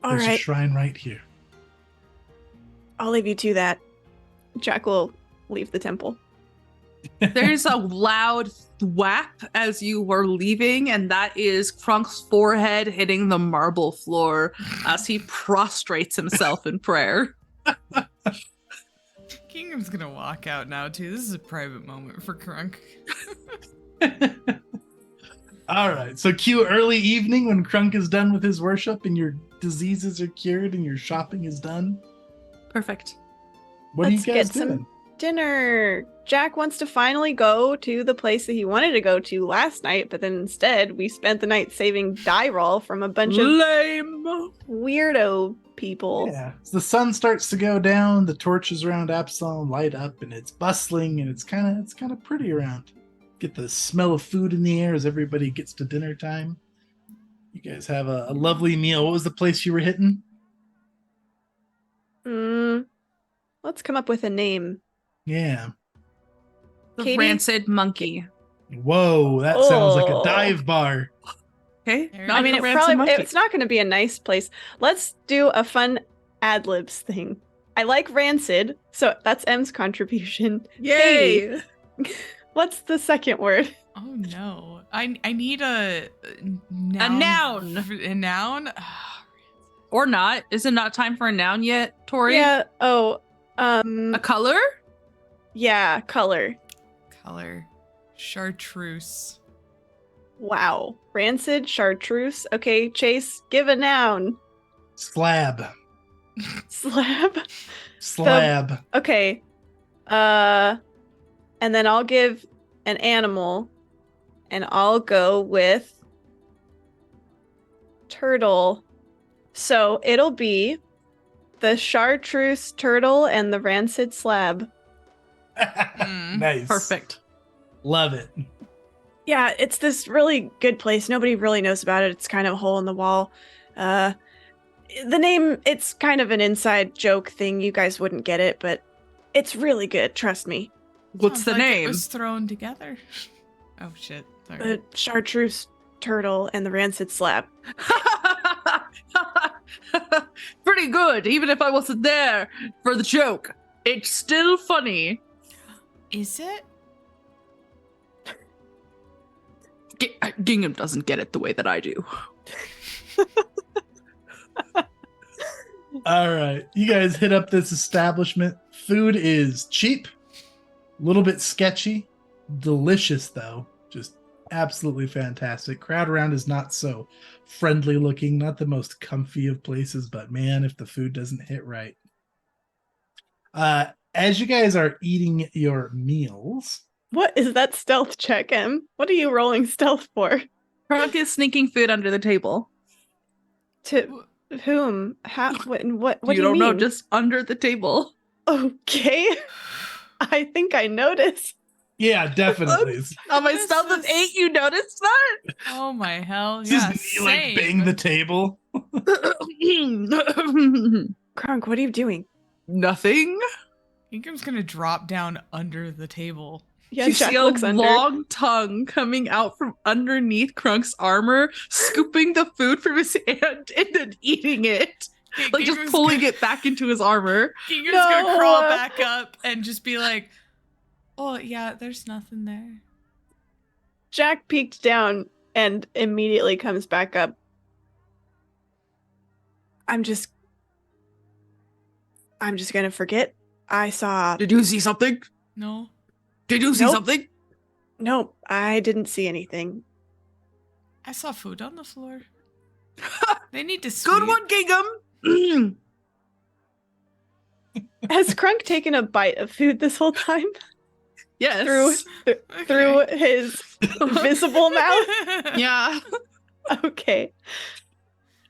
all There's a right. shrine right here. I'll leave you to that. Jack will leave the temple. There's a loud thwap as you were leaving, and that is Krunk's forehead hitting the marble floor as he prostrates himself in prayer. Gingham's gonna walk out now too. This is a private moment for Krunk. All right. So cue early evening when Krunk is done with his worship and your diseases are cured and your shopping is done. Perfect. What are you Let's guys get some doing? dinner. Jack wants to finally go to the place that he wanted to go to last night, but then instead we spent the night saving die roll from a bunch of Lame. weirdo people. Yeah. So the sun starts to go down, the torches around Absalom light up, and it's bustling and it's kind of pretty around. Get the smell of food in the air as everybody gets to dinner time. You guys have a lovely meal. What was the place you were hitting? Let's come up with a name. Yeah. The Katie? Rancid Monkey. Whoa, that sounds like a dive bar. Okay. There Not you the go. Rancid Monkey. It's not going to be a nice place. Let's do a fun ad-libs thing. I like Rancid, so that's M's contribution. Yay! Katie, what's the second word? Oh no. I need a noun. A noun. A noun? Ah, Or not. Is it not time for a noun yet, Tori? Yeah. Oh. A color? Yeah. Color. color. Chartreuse. Wow. Rancid, chartreuse. Okay, Chase, give a noun. Slab. Slab. Slab. Okay. And then I'll give an animal, and I'll go with turtle. So it'll be the chartreuse turtle and the rancid slab. Nice. Perfect. Love it. Yeah, it's this really good place. Nobody really knows about it. It's kind of a hole in the wall. The name, it's kind of an inside joke thing. You guys wouldn't get it, but it's really good. Trust me. What's Sounds the like name? It was thrown together. Oh shit. Sorry. The chartreuse turtle and the rancid slab. Pretty good, even if I wasn't there for the joke. It's still funny. Is it? Gingham doesn't get it the way that I do. All right. You guys hit up this establishment. Food is cheap, a little bit sketchy, delicious though. Just absolutely fantastic. Crowd around is not so friendly looking, not the most comfy of places, but man, if the food doesn't hit right. As you guys are eating your meals, What is that stealth check, Em? What are you rolling stealth for? Krunk is sneaking food under the table. To whom? How? What do you don't mean? know, just under the table. Okay. I think I noticed. yeah, definitely. On my What is stealth of this? 8, you noticed that? Oh my hell. It's Yeah. just me, like same. bang the table. Kronk, what are you doing? Nothing. Ingram's gonna drop down under the table. Yeah, You Jack see a looks under. long tongue coming out from underneath Krunk's armor, scooping the food from his hand and then eating it. Like just pulling it back into his armor. Ingram's No. gonna crawl back up and just be like, oh yeah, there's nothing there. Jack peeked down and immediately comes back up. I'm just gonna forget. I saw. Did you see something? No. Did you see Nope. something? Nope, I didn't see anything. I saw food on the floor. They need to Good sweep. one, Gingham. Has Krunk taken a bite of food this whole time Yes. through his visible mouth? Yeah. Okay.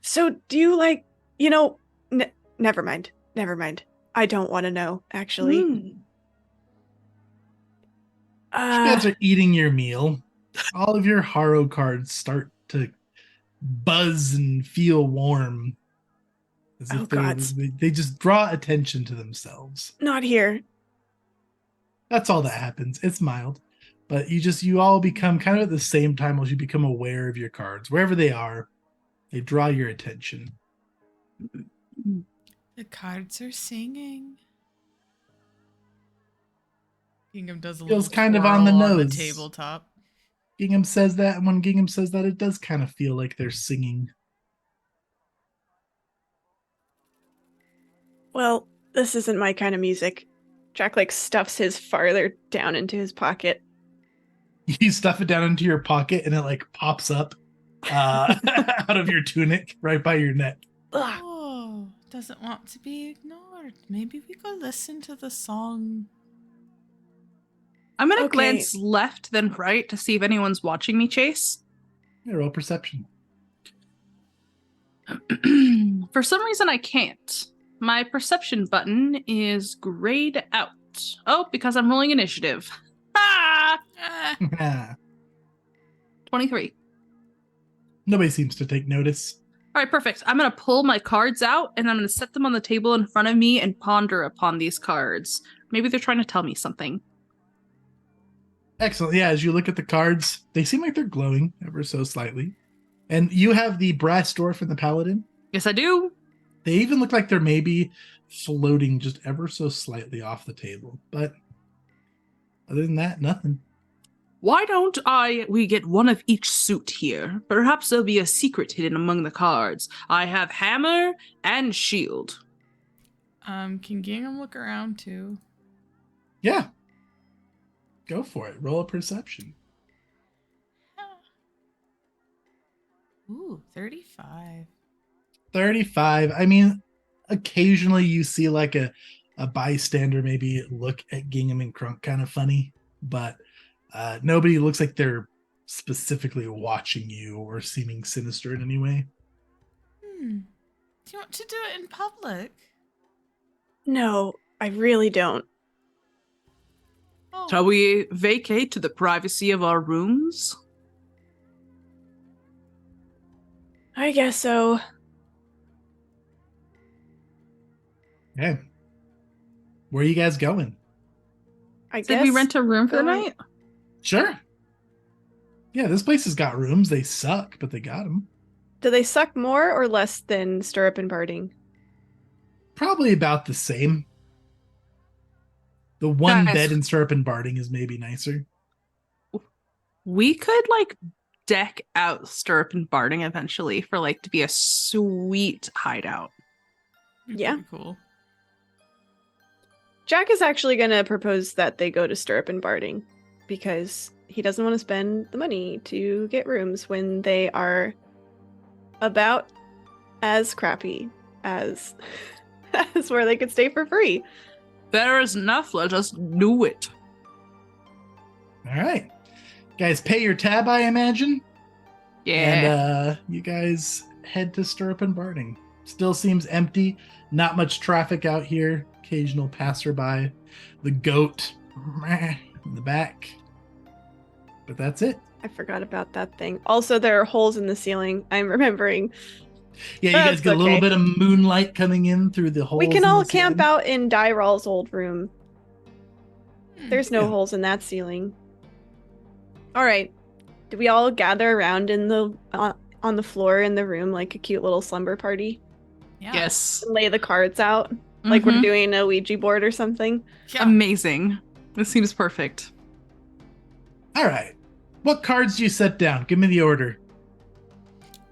So do you like, never mind. I don't want to know, actually. Mm. You guys are eating your meal. All of your Harrow cards start to buzz and feel warm. As Oh, if God. they just draw attention to themselves. Not here. That's all that happens. It's mild. But you all become kind of at the same time as you become aware of your cards. Wherever they are, they draw your attention. The cards are singing. Gingham does a Feels little kind of on the twirl on nose. the tabletop. Gingham says that, and when Gingham says that, it does kind of feel like they're singing. Well, this isn't my kind of music. Jack, stuffs his farther down into his pocket. You stuff it down into your pocket, and it, pops up out of your tunic right by your neck. Ugh. Oh, doesn't want to be ignored. Maybe we go listen to the song. I'm gonna Okay. glance left then right to see if anyone's watching me, Chase. Yeah, roll perception. For some reason, I can't. My perception button is grayed out. Oh, because I'm rolling initiative. Ah! 23. Nobody seems to take notice. All right, perfect. I'm going to pull my cards out and I'm going to set them on the table in front of me and ponder upon these cards. Maybe they're trying to tell me something. Excellent. Yeah, as you look at the cards, they seem like they're glowing ever so slightly. And you have the brass dwarf and the paladin. Yes, I do. They even look like they're maybe floating just ever so slightly off the table. But other than that, nothing. Why don't we get one of each suit here? Perhaps there'll be a secret hidden among the cards. I have hammer and shield. Can Gingham look around too? Yeah. Go for it. Roll a perception. Ooh, 35. 35. I mean, occasionally you see like a bystander maybe look at Gingham and Crunk kind of funny, but nobody looks like they're specifically watching you or seeming sinister in any way. Do you want to do it in public? No, I really don't. Oh. Shall we vacate to the privacy of our rooms? I guess so. Okay. Where are you guys going? I Did guess we rent a room for the going- night? Sure. Yeah, this place has got rooms. They suck, but they got them. Do they suck more or less than Stirrup and Barding? Probably about the same. The one Guys. bed in Syrup and Barding is maybe nicer. We could like deck out Stirrup and Barding eventually for like to be a sweet hideout. Yeah. Pretty cool. Jack is actually going to propose that they go to Stirrup and Barding because he doesn't want to spend the money to get rooms when they are about as crappy as as where they could stay for free. There is enough. Let us do it. All right. Guys, pay your tab, I imagine. Yeah. And you guys head to Stirrup and Barding. Still seems empty. Not much traffic out here. Occasional passerby. The goat in the back. But that's it. I forgot about that thing. Also, there are holes in the ceiling. I'm remembering. Yeah, you guys That's get a little okay. bit of moonlight coming in through the holes. We can in all the camp ceiling. out in Dyral's old room. There's no Yeah. holes in that ceiling. All right. Do we all gather around in the on the floor in the room like a cute little slumber party? Yeah. Yes. And lay the cards out like we're Mhm. doing a Ouija board or something? Yeah. Amazing. This seems perfect. All right. What cards do you set down? Give me the order.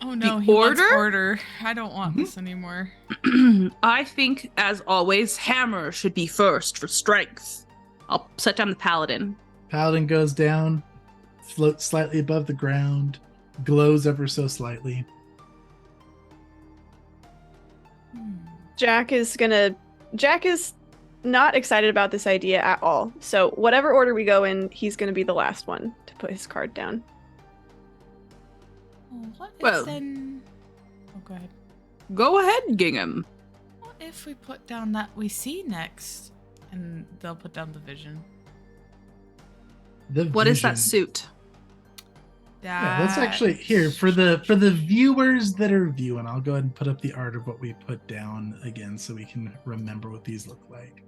Oh no, The he wants order? order. I don't want Mhm. this anymore. I think, as always, hammer should be first for strength. I'll set down the paladin. Paladin goes down, floats slightly above the ground, glows ever so slightly. Jack is not excited about this idea at all. So whatever order we go in, he's gonna be the last one to put his card down. Oh, what if Well- then? Oh, go ahead. Go ahead, Gingham. What if we put down that we see next, and they'll put down the vision? What is that Vision. suit? Yeah, let's actually here for the viewers that are viewing. I'll go ahead and put up the art of what we put down again, so we can remember what these look like.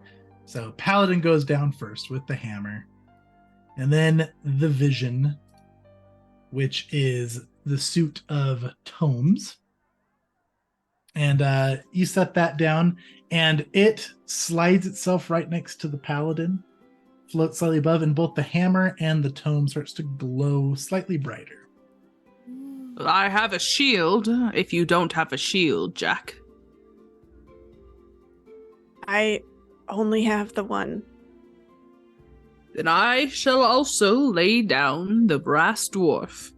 So Paladin goes down first with the hammer, and then the Vision, which is the suit of tomes, and you set that down, and it slides itself right next to the Paladin. Floats slightly above, and both the hammer and the tome starts to glow slightly brighter. I have a shield. If you don't have a shield, Jack. I only have the one. Then I shall also lay down the brass dwarf.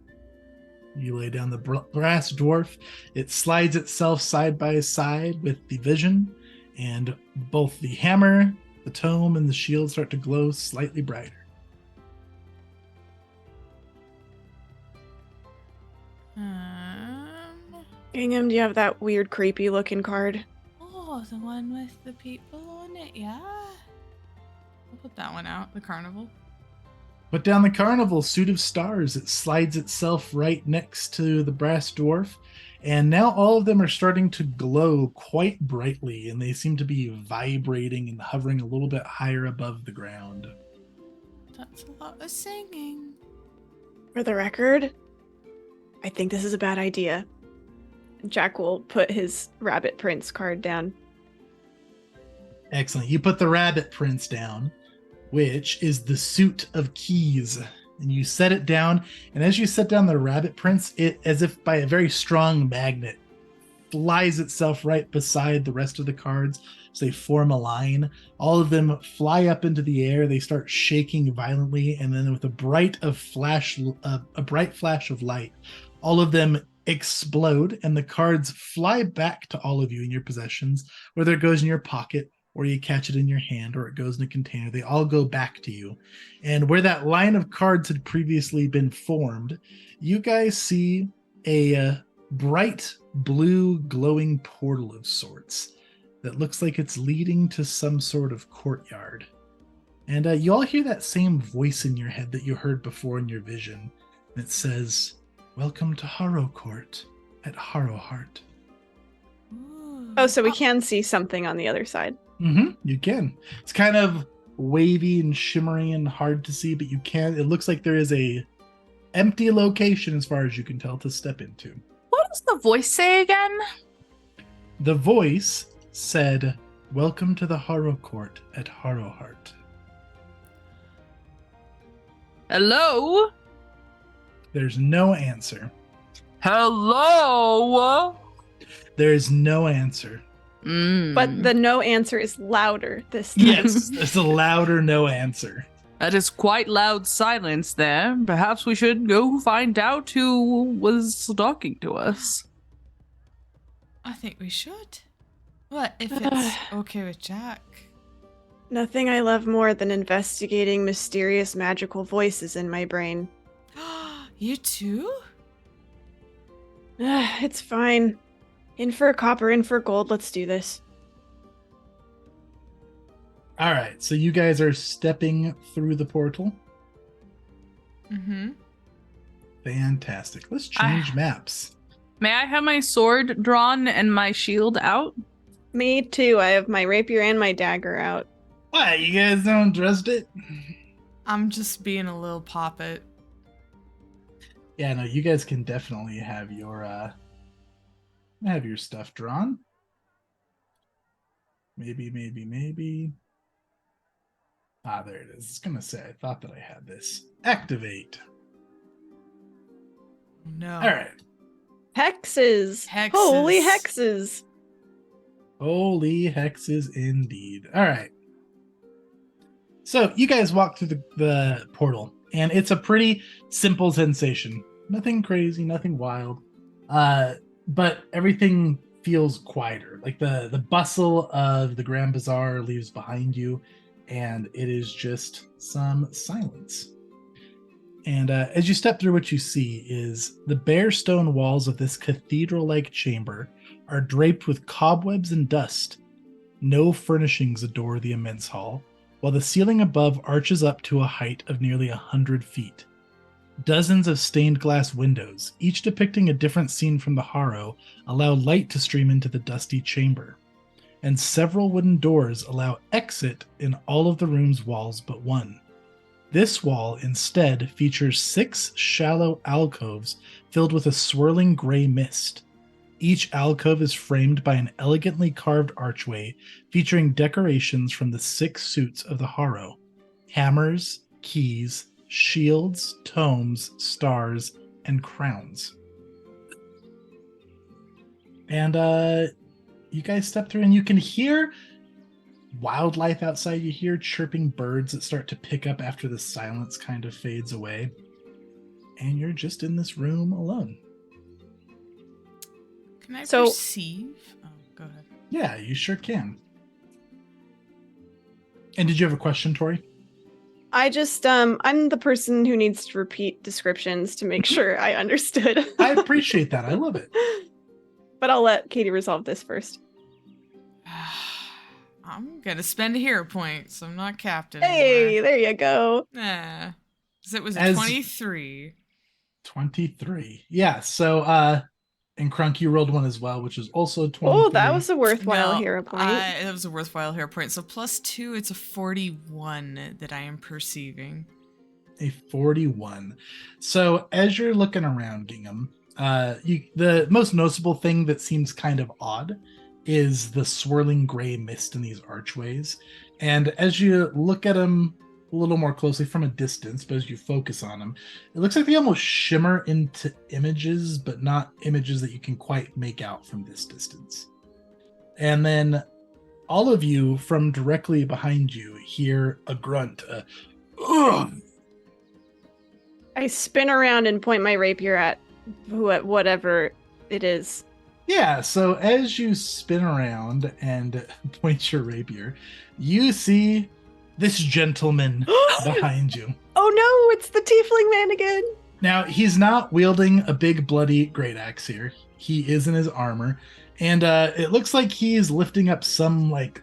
You lay down the brass dwarf. It slides itself side by side with the Vision, and both the hammer, the tome, and the shield start to glow slightly brighter. Gingham, do you have that weird, creepy looking card? Oh, the one with the people on it, yeah. I'll put that one out, the carnival. Put down the carnival suit of stars. It slides itself right next to the brass dwarf. And now all of them are starting to glow quite brightly, and they seem to be vibrating and hovering a little bit higher above the ground. That's a lot of singing. For the record, I think this is a bad idea. Jack will put his Rabbit Prince card down. Excellent. You put the rabbit prince down, which is the suit of keys. And you set it down, and as you set down the rabbit prince, it, as if by a very strong magnet, flies itself right beside the rest of the cards. So they form a line. All of them fly up into the air. They start shaking violently, and then with a bright flash of light, all of them explode, and the cards fly back to all of you in your possessions, whether it goes in your pocket, or you catch it in your hand, or it goes in a container. They all go back to you. And where that line of cards had previously been formed, you guys see a bright blue glowing portal of sorts that looks like it's leading to some sort of courtyard. And you all hear that same voice in your head that you heard before in your vision that says, "Welcome to Harrow Court at Harrowheart." Ooh. Oh, so we can see something on the other side. You can. It's kind of wavy and shimmery and hard to see, but you can. It looks like there is a empty location as far as you can tell to step into. What does the voice say again? The voice said, "Welcome to the Harrow Court at Harrowheart." Hello? There's no answer. Hello? There's no answer. But the no answer is louder this time. Yes, there's a louder no answer. That is quite loud silence there. Perhaps we should go find out who was talking to us. I think we should. What if it's okay with Jack? Nothing I love more than investigating mysterious magical voices in my brain. You too? It's fine. In for copper, in for gold. Let's do this. All right, so you guys are stepping through the portal. Mm-hmm. Fantastic. Let's change maps. May I have my sword drawn and my shield out? Me too. I have my rapier and my dagger out. Why, you guys don't trust it? I'm just being a little poppet. Yeah, no, you guys can definitely have your stuff drawn. Maybe. Ah, there it is. It's gonna say I thought that I had this. Activate. No. All right. Hexes. Hexes. Holy hexes. Holy hexes indeed. All right. So you guys walk through the portal, and it's a pretty simple sensation. Nothing crazy, nothing wild. But everything feels quieter. Like the bustle of the Grand Bazaar leaves behind you, and it is just some silence. And as you step through, what you see is the bare stone walls of this cathedral-like chamber are draped with cobwebs and dust. No furnishings adorn the immense hall, while the ceiling above arches up to a height of nearly 100 feet. Dozens of stained glass windows, each depicting a different scene from the Harrow, allow light to stream into the dusty chamber. And several wooden doors allow exit in all of the room's walls but one. This wall instead features 6 shallow alcoves filled with a swirling gray mist. Each alcove is framed by an elegantly carved archway featuring decorations from the 6 suits of the Harrow: hammers, keys, shields, tomes, stars, and crowns. And you guys step through, and you can hear wildlife outside. You hear chirping birds that start to pick up after the silence kind of fades away. And you're just in this room alone. Can I perceive? Oh, go ahead. Yeah, you sure can. And did you have a question, Tori? I just, I'm the person who needs to repeat descriptions to make sure I understood. I appreciate that. I love it. But I'll let Katie resolve this first. I'm gonna spend a hero point, so I'm not captain Hey, anymore. there you go. Nah. Because it was a As- 23. 23. Yeah, so and Crunk, you rolled one as well, which is also 23. Oh, that was a worthwhile No, hero point. That was a worthwhile hero point. So +2, it's a 41 that I am perceiving. A 41. So as you're looking around, Gingham, the most noticeable thing that seems kind of odd is the swirling gray mist in these archways. And as you look at them a little more closely from a distance, but as you focus on them, it looks like they almost shimmer into images, but not images that you can quite make out from this distance. And then all of you from directly behind you hear a grunt, ugh. I spin around and point my rapier at whatever it is. Yeah, so as you spin around and point your rapier, you see this gentleman behind you. Oh no, it's the tiefling man again. Now, he's not wielding a big bloody great axe here. He is in his armor, and it looks like he's lifting up some like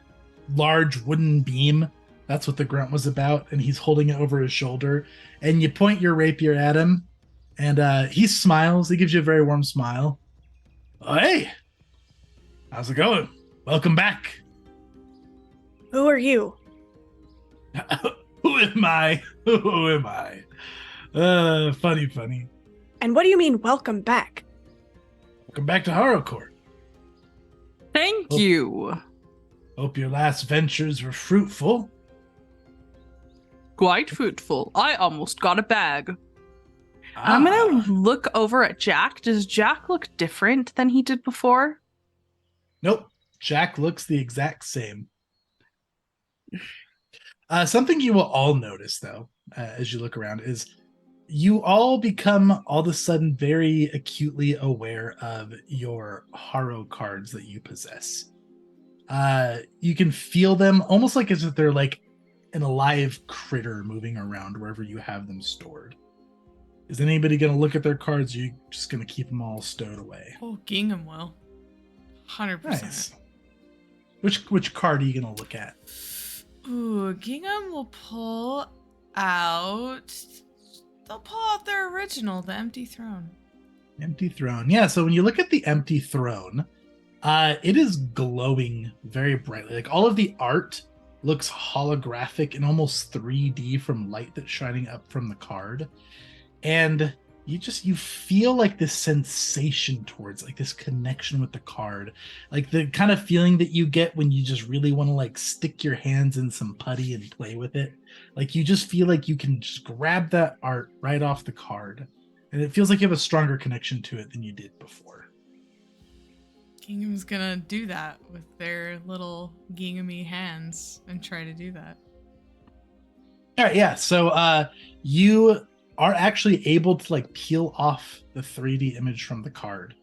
large wooden beam. That's what the grunt was about, and he's holding it over his shoulder. And you point your rapier at him, and he smiles. He gives you a very warm smile. Oh, hey, how's it going? Welcome back. Who are you? Who am I? Who am I? Funny. And what do you mean, welcome back? Welcome back to Harrow Court. Thank you. Hope your last ventures were fruitful. Quite fruitful. I almost got a bag. I'm gonna look over at Jack. Does Jack look different than he did before? Nope. Jack looks the exact same. Something you will all notice, though, as you look around, is you all become all of a sudden very acutely aware of your Harrow cards that you possess. You can feel them almost like as if they're like an alive critter moving around wherever you have them stored. Is anybody going to look at their cards? Or are you just going to keep them all stowed away? Oh, Gingham will. 100%. Nice. Which card are you going to look at? Ooh, Gingham will pull out... They'll pull out their original, the Empty Throne. Empty Throne. Yeah, so when you look at the Empty Throne, it is glowing very brightly. Like all of the art looks holographic and almost 3D from light that's shining up from the card. And you feel like this sensation towards like this connection with the card, like the kind of feeling that you get when you just really want to like stick your hands in some putty and play with it. Like you just feel like you can just grab that art right off the card, and it feels like you have a stronger connection to it than you did before. Gingham's gonna do that with their little ginghamy hands and try to do that. All right, yeah. So you are actually able to like peel off the 3D image from the card,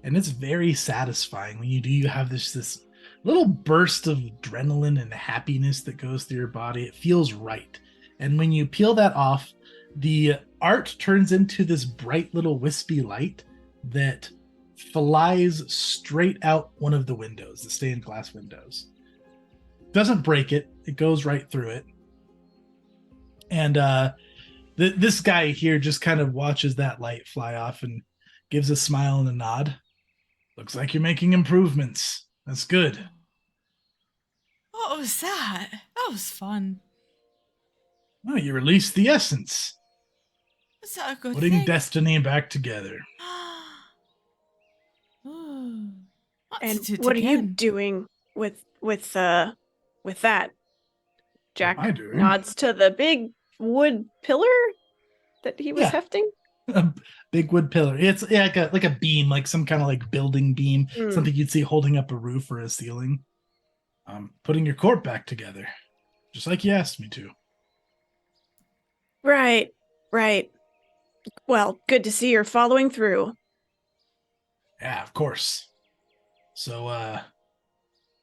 and it's very satisfying when you do. You have this little burst of adrenaline and happiness that goes through your body. It feels right, and when you peel that off, the art turns into this bright little wispy light that flies straight out one of the windows, the stained glass windows. Doesn't break it, it goes right through it. And this guy here just kind of watches that light fly off and gives a smile and a nod. Looks like you're making improvements. That's good. What was that? That was fun. Well, you released the essence, Was that a good putting thing? destiny back together. Ooh. And Let's do it what are you again. doing with that? Jack What am I doing? nods to the big wood pillar that he was Yeah. hefting. A big wood pillar. It's like a beam, like some kind of like building beam, something you'd see holding up a roof or a ceiling. Putting your court back together, just like you asked me to. Right. Well, good to see you're following through. Yeah, of course. So, how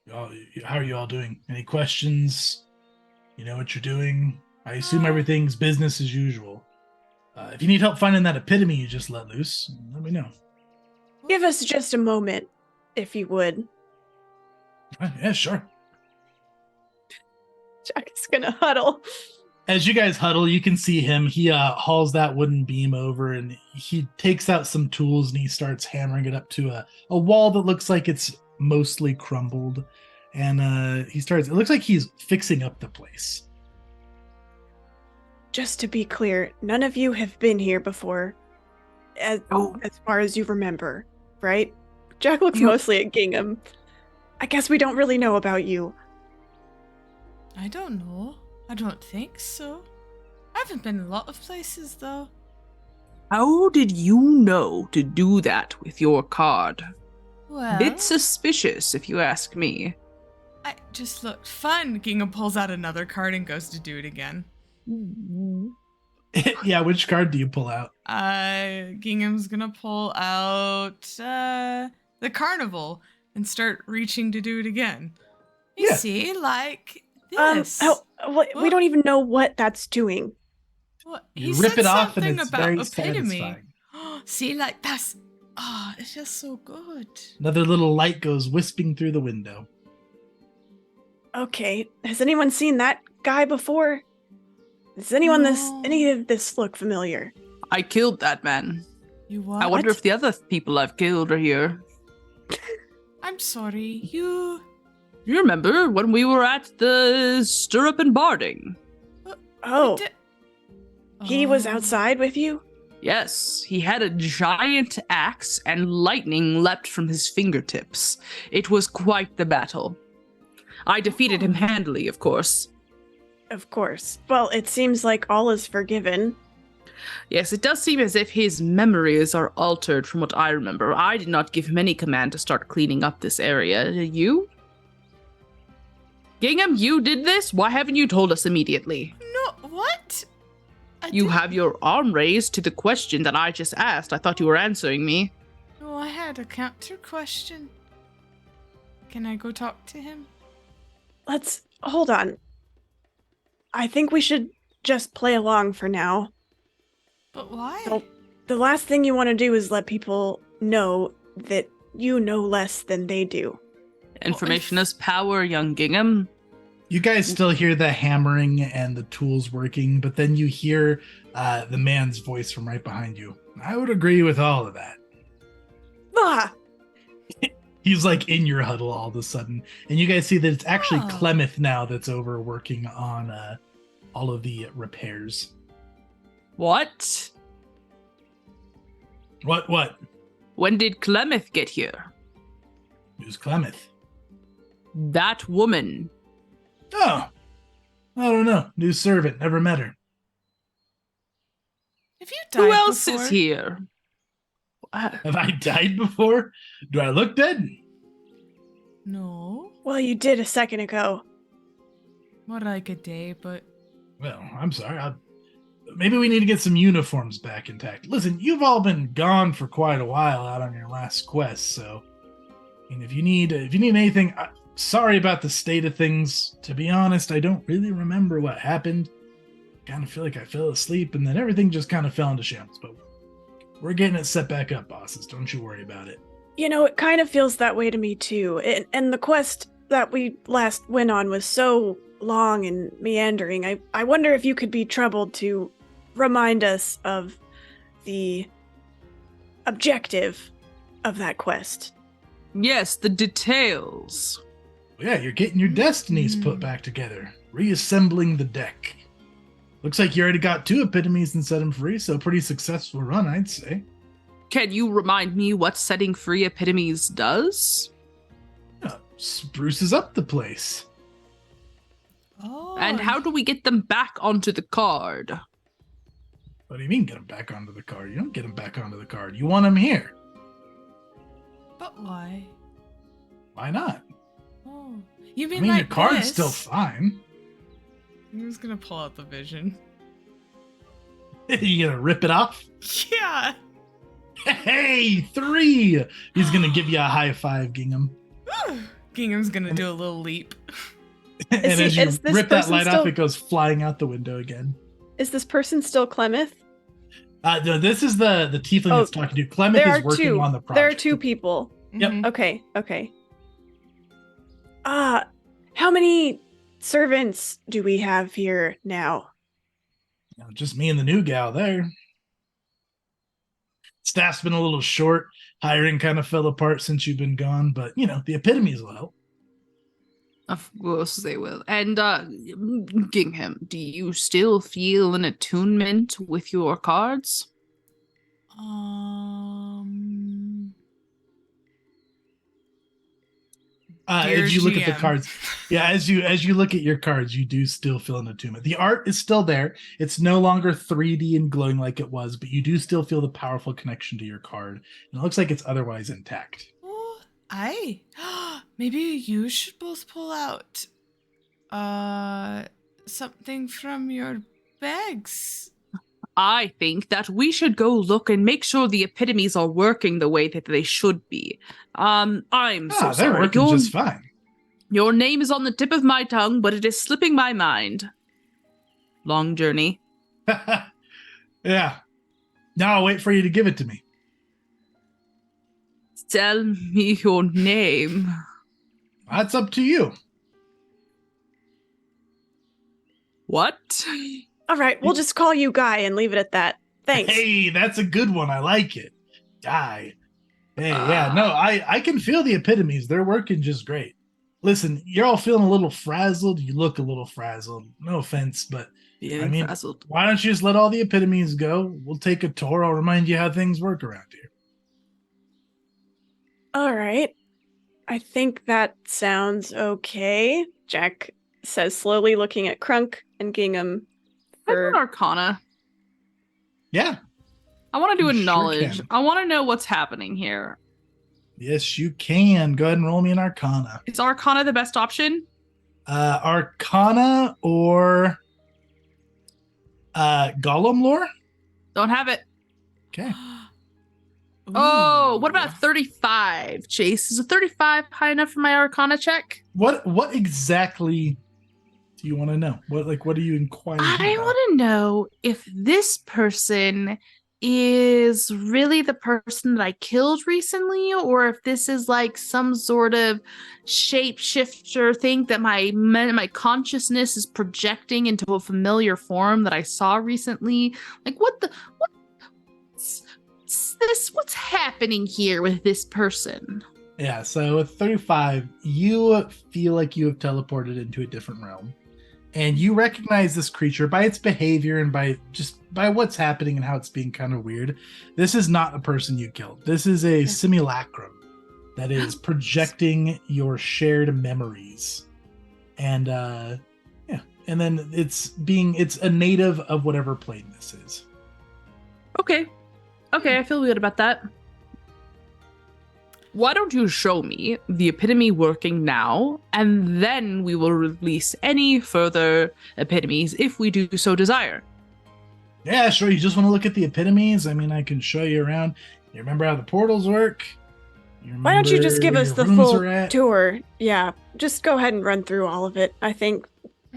are you all doing? Any questions? You know what you're doing? I assume everything's business as usual. If you need help finding that epitome you just let loose, let me know. Give us just a moment, if you would. Yeah, sure. Jack is gonna huddle. As you guys huddle, you can see him. He hauls that wooden beam over and he takes out some tools and he starts hammering it up to a wall that looks like it's mostly crumbled. And it looks like he's fixing up the place. Just to be clear, none of you have been here before, as far as you remember, right? Jack looks mostly at Gingham. I guess we don't really know about you. I don't know. I don't think so. I haven't been in a lot of places, though. How did you know to do that with your card? Well, Bit suspicious, if you ask me. I just looked fun. Gingham pulls out another card and goes to do it again. Yeah, which card do you pull out? Gingham's gonna pull out the carnival and start reaching to do it again. You see, like this. We don't even know what that's doing. What? You He rip said it off and something it's about very epitome. satisfying. See, like that's it feels so good. Another little light goes wisping through the window. Okay, has anyone seen that guy before? Does any of this look familiar? I killed that man. You what? I wonder if the other people I've killed are here. I'm sorry. You remember when we were at the Stirrup and Barding? Oh, he was outside with you? Yes, he had a giant axe and lightning leapt from his fingertips. It was quite the battle. I defeated him handily, of course. Of course. Well, it seems like all is forgiven. Yes, it does seem as if his memories are altered from what I remember. I did not give him any command to start cleaning up this area. Did you? Gingham, you did this? Why haven't you told us immediately? No, what? You have your arm raised to the question that I just asked. I thought you were answering me. No, I had a counter question. Can I go talk to him? Hold on. I think we should just play along for now. But why? The last thing you want to do is let people know that you know less than they do. Information is power, young Gingham. You guys still hear the hammering and the tools working, but then you hear the man's voice from right behind you. I would agree with all of that. Ah! He's like in your huddle all of a sudden. And you guys see that it's actually Clemeth now that's over working on all of the repairs. What? What? When did Clemeth get here? Who's Clemeth? That woman. Oh, I don't know. New servant. Never met her. Have you died Who else before? is here? Have I died before? Do I look dead? No. Well, you did a second ago. More like a day, but... Well, I'm sorry. Maybe we need to get some uniforms back intact. Listen, you've all been gone for quite a while out on your last quest, so... I mean, if you need anything... Sorry about the state of things. To be honest, I don't really remember what happened. Kind of feel like I fell asleep, and then everything just kind of fell into shambles, but... We're getting it set back up, bosses. Don't you worry about it. You know, it kind of feels that way to me, too. And the quest that we last went on was so long and meandering. I wonder if you could be troubled to remind us of the objective of that quest. Yes, the details. Yeah, you're getting your destinies put back together. Reassembling the deck. Looks like you already got 2 epitomes and set them free, so pretty successful run, I'd say. Can you remind me what setting free epitomes does? Spruces up the place. Oh. And how do we get them back onto the card? What do you mean get them back onto the card? You don't get them back onto the card. You want them here. But why? Why not? Oh. You mean I mean, like your card's this? still fine. I'm just gonna pull out the vision. You gonna rip it off? Yeah. Hey, 3! He's gonna give you a high five, Gingham. Gingham's gonna do a little leap. And as you rip that light off, it goes flying out the window again. Is this person still Clemeth? No, this is the tiefling that's talking to you. Clemeth is working on the project. There are 2 people. Yep. Mhm. Okay. How many servants do we have here now? Just me and the new gal there. Staff's been a little short. Hiring kind of fell apart since you've been gone, but the epitomes will help. Of course they will. And Gingham, do you still feel an attunement with your cards? Dear As you look at the GM. cards, as you look at your cards, you do still feel an attunement. The art is still there. It's no longer 3D and glowing like it was, but you do still feel the powerful connection to your card. And it looks like it's otherwise intact. Oh, maybe you should both pull out something from your bags. I think that we should go look and make sure the epitomes are working the way that they should be. I'm so They're sorry. working just fine. Your name is on the tip of my tongue, but it is slipping my mind. Long journey. Yeah. Now I'll wait for you to give it to me. Tell me your name. That's up to you. What? All right, we'll just call you Guy and leave it at that. Thanks. Hey, that's a good one. I like it. Guy. Hey, yeah, no, I can feel the epitomes. They're working just great. Listen, you're all feeling a little frazzled. You look a little frazzled. No offense, but Frazzled. why don't you just let all the epitomes go? We'll take a tour. I'll remind you how things work around here. All right. I think that sounds okay. Jack says slowly, looking at Crunk and Gingham. I want Arcana. Yeah. I want to do a You sure knowledge. can. I want to know what's happening here. Yes, you can. Go ahead and roll me an Arcana. Is Arcana the best option? Arcana or Gollum lore? Don't have it. Okay. Oh, what Ooh. about 35, Chase? Is a 35 high enough for my Arcana check? What exactly do you want to know? What are you inquiring I about? want to know if this person is really the person that I killed recently, or if this is like some sort of shapeshifter thing that my consciousness is projecting into a familiar form that I saw recently. Like, what's this? What's happening here with this person? Yeah, so with 35, you feel like you have teleported into a different realm. And you recognize this creature by its behavior and by what's happening and how it's being kind of weird. This is not a person you killed. This is a simulacrum that is projecting your shared memories. And and then it's a native of whatever plane this is. Okay, I feel good about that. Why don't you show me the epitome working now, and then we will release any further epitomes if we do so desire. Yeah, sure. You just want to look at the epitomes? I mean, I can show you around. You remember how the portals work? Why don't you just give where us your the rooms full are at? tour? Yeah, just go ahead and run through all of it, I think.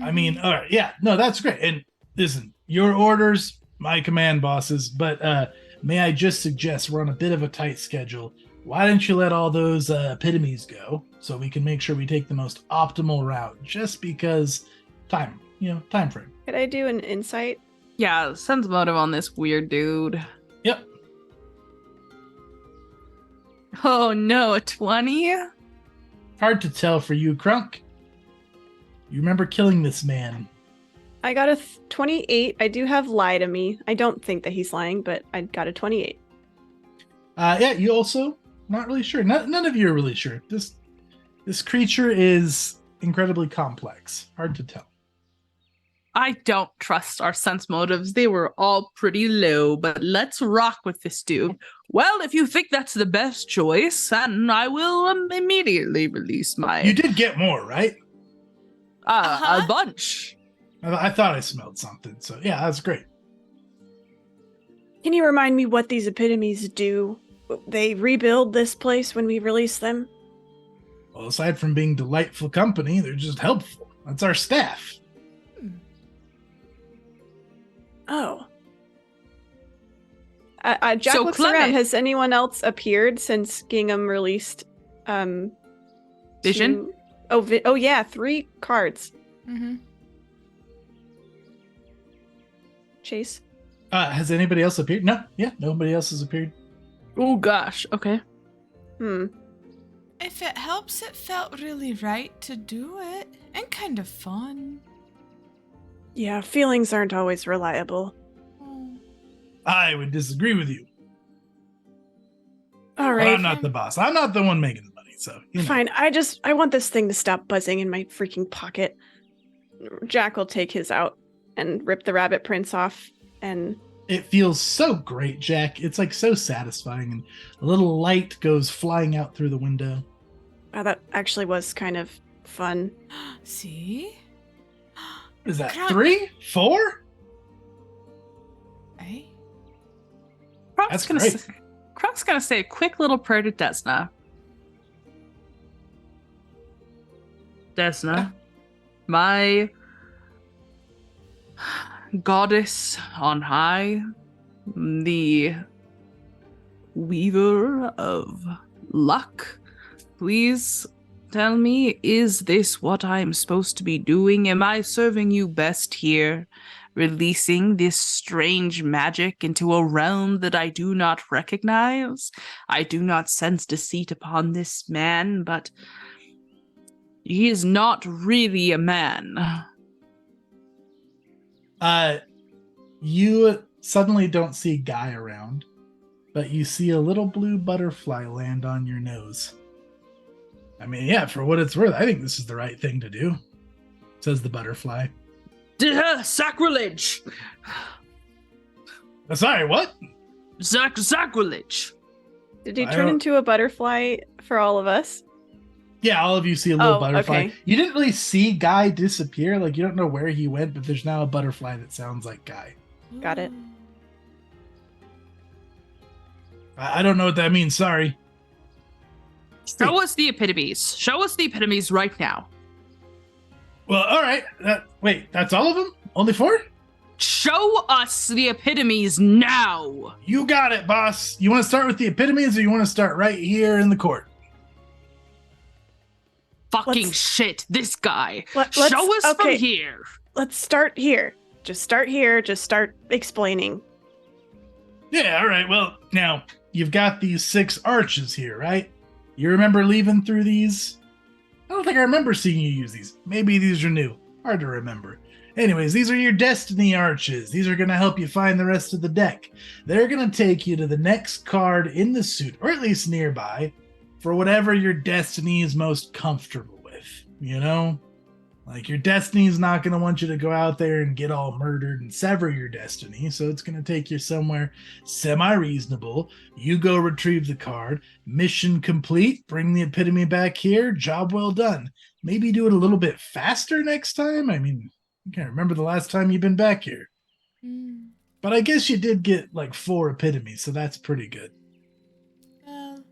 I mean, all right, yeah, no, that's great. And listen, your orders, my command bosses, but may I just suggest we're on a bit of a tight schedule. Why don't you let all those epitomes go so we can make sure we take the most optimal route, just because time frame. Could I do an insight? Yeah, sense motive on this weird dude. Yep. Oh no, a 20? Hard to tell for you, Crunk. You remember killing this man. I got a 28. I do have lie to me. I don't think that he's lying, but I got a 28. Yeah, you also not really sure. None of you are really sure. This creature is incredibly complex. Hard to tell. I don't trust our sense motives. They were all pretty low, but let's rock with this dude. Well, if you think that's the best choice, then I will immediately release my... You did get more, right? A bunch. I thought I smelled something. So yeah, that's great. Can you remind me what these epitomes do? They rebuild this place when we release them? Well, aside from being delightful company, they're just helpful. That's our staff. Oh. Jack So looks Clement- around. Has anyone else appeared since Gingham released Vision? Oh yeah, 3 cards. Mm-hmm. Chase? Has anybody else appeared? No. Yeah, nobody else has appeared. Oh gosh. Okay. If it helps, it felt really right to do it. And kind of fun. Yeah, feelings aren't always reliable. Oh. I would disagree with you. All But right. I'm not the boss. I'm not the one making the money, so you know. Fine. I want this thing to stop buzzing in my freaking pocket. Jack will take his out and rip the rabbit prints off, and It feels so great, Jack. It's like so satisfying, and a little light goes flying out through the window. that actually was kind of fun. See? What is that, Crunk. 3? 4? Eh? That's great. Cronc's gonna say a quick little prayer to Desna. Desna, my goddess on high, the weaver of luck, please tell me, is this what I'm supposed to be doing? Am I serving you best here, releasing this strange magic into a realm that I do not recognize? I do not sense deceit upon this man, but he is not really a man. You suddenly don't see Guy around, but you see a little blue butterfly land on your nose. I mean, yeah, for what it's worth, I think this is the right thing to do, says the butterfly. Sacrilege! Sorry, what? Sacrilege! Did he I turn don't- into a butterfly for all of us? Yeah, all of you see a little Oh, butterfly. okay. You didn't really see Guy disappear. Like, you don't know where he went, but there's now a butterfly that sounds like Guy. Got it. I don't know what that means. Sorry. Show us the epitomes. Show us the epitomes right now. Well, all right. Wait, that's all of them? Only 4? Show us the epitomes now! You got it, boss. You want to start with the epitomes, or you want to start right here in the court? Fucking Let's- shit, this guy. Let's- Show us from okay. here. Let's start here. Just start here. Just start explaining. Yeah, all right. Well, now, you've got these 6 arches here, right? You remember leaving through these? I don't think I remember seeing you use these. Maybe these are new. Hard to remember. Anyways, these are your destiny arches. These are going to help you find the rest of the deck. They're going to take you to the next card in the suit, or at least nearby, for whatever your destiny is most comfortable with, you know? Like, your destiny is not going to want you to go out there and get all murdered and sever your destiny, so it's going to take you somewhere semi-reasonable. You go retrieve the card. Mission complete. Bring the epitome back here. Job well done. Maybe do it a little bit faster next time. I mean, I can't remember the last time you've been back here. Mm, But I guess you did get like 4 epitomes, so that's pretty good. well,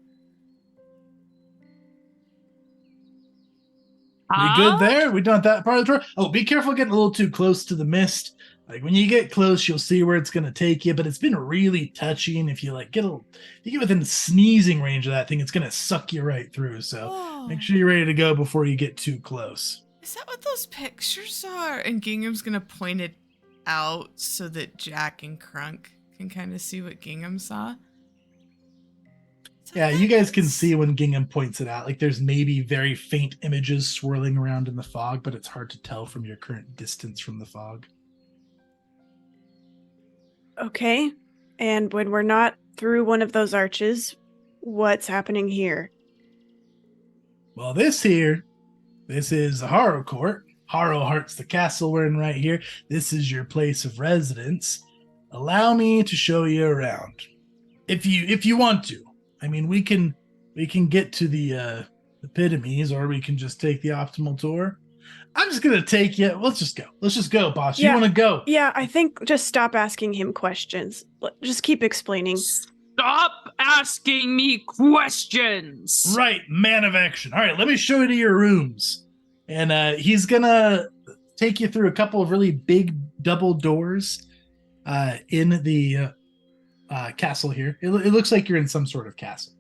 We good there? We done that part of the tour? Oh, be careful getting a little too close to the mist. Like, when you get close, you'll see where it's going to take you, but it's been really touchy, and if you like if you get within sneezing range of that thing, it's going to suck you right through. So oh. make sure you're ready to go before you get too close. Is that what those pictures are? And Gingham's gonna point it out so that Jack and Crunk can kind of see what Gingham saw. So Yeah, you guys can that's- see when Gingham points it out. Like, there's maybe very faint images swirling around in the fog, but it's hard to tell from your current distance from the fog. Okay. And when we're not through one of those arches, what's happening here? Well, this is the Harrow Court. Harrow Heart's the castle we're in right here. This is your place of residence. Allow me to show you around. If you want to. I mean, we can get to the epitomes, or we can just take the optimal tour. I'm just gonna take you. Let's just go, boss. Yeah. You want to go? Yeah, I think just stop asking him questions. Just keep explaining. Stop asking me questions! Right, man of action. All right, let me show you to your rooms. And he's gonna take you through a couple of really big double doors in the castle here. It looks like you're in some sort of castle.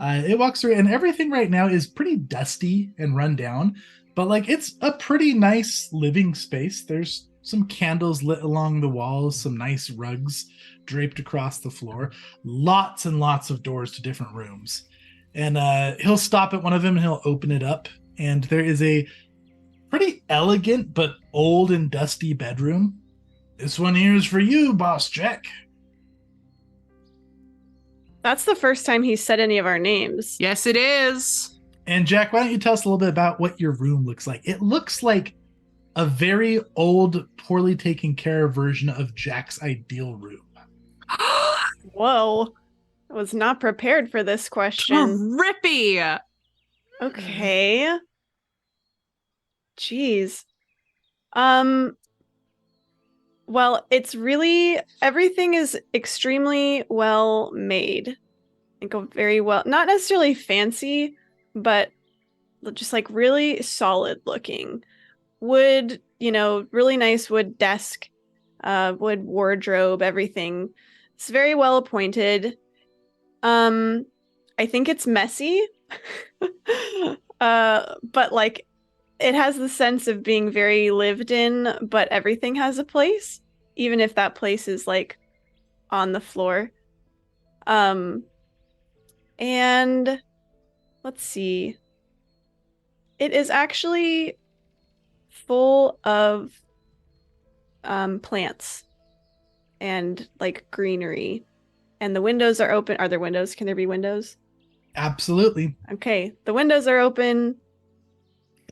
It walks through, and everything right now is pretty dusty and run down, but like, it's a pretty nice living space. There's some candles lit along the walls, some nice rugs draped across the floor, lots and lots of doors to different rooms. And he'll stop at one of them and he'll open it up. And there is a pretty elegant but old and dusty bedroom. This one here is for you, Boss Jack. That's the first time he said any of our names. Yes, it is. And Jack, why don't you tell us a little bit about what your room looks like? It looks like a very old, poorly taken care of version of Jack's ideal room. Whoa. I was not prepared for this question. Rippy. Okay. Jeez. Well, it's really, everything is extremely well made. Like very well, not necessarily fancy, but just like really solid looking. Wood, really nice wood desk, wood wardrobe, everything. It's very well appointed. I think it's messy. But like it has the sense of being very lived in, but everything has a place, even if that place is like on the floor. And let's see. It is actually full of plants and like greenery. And the windows are open. Are there windows? Can there be windows? Absolutely. Okay. The windows are open.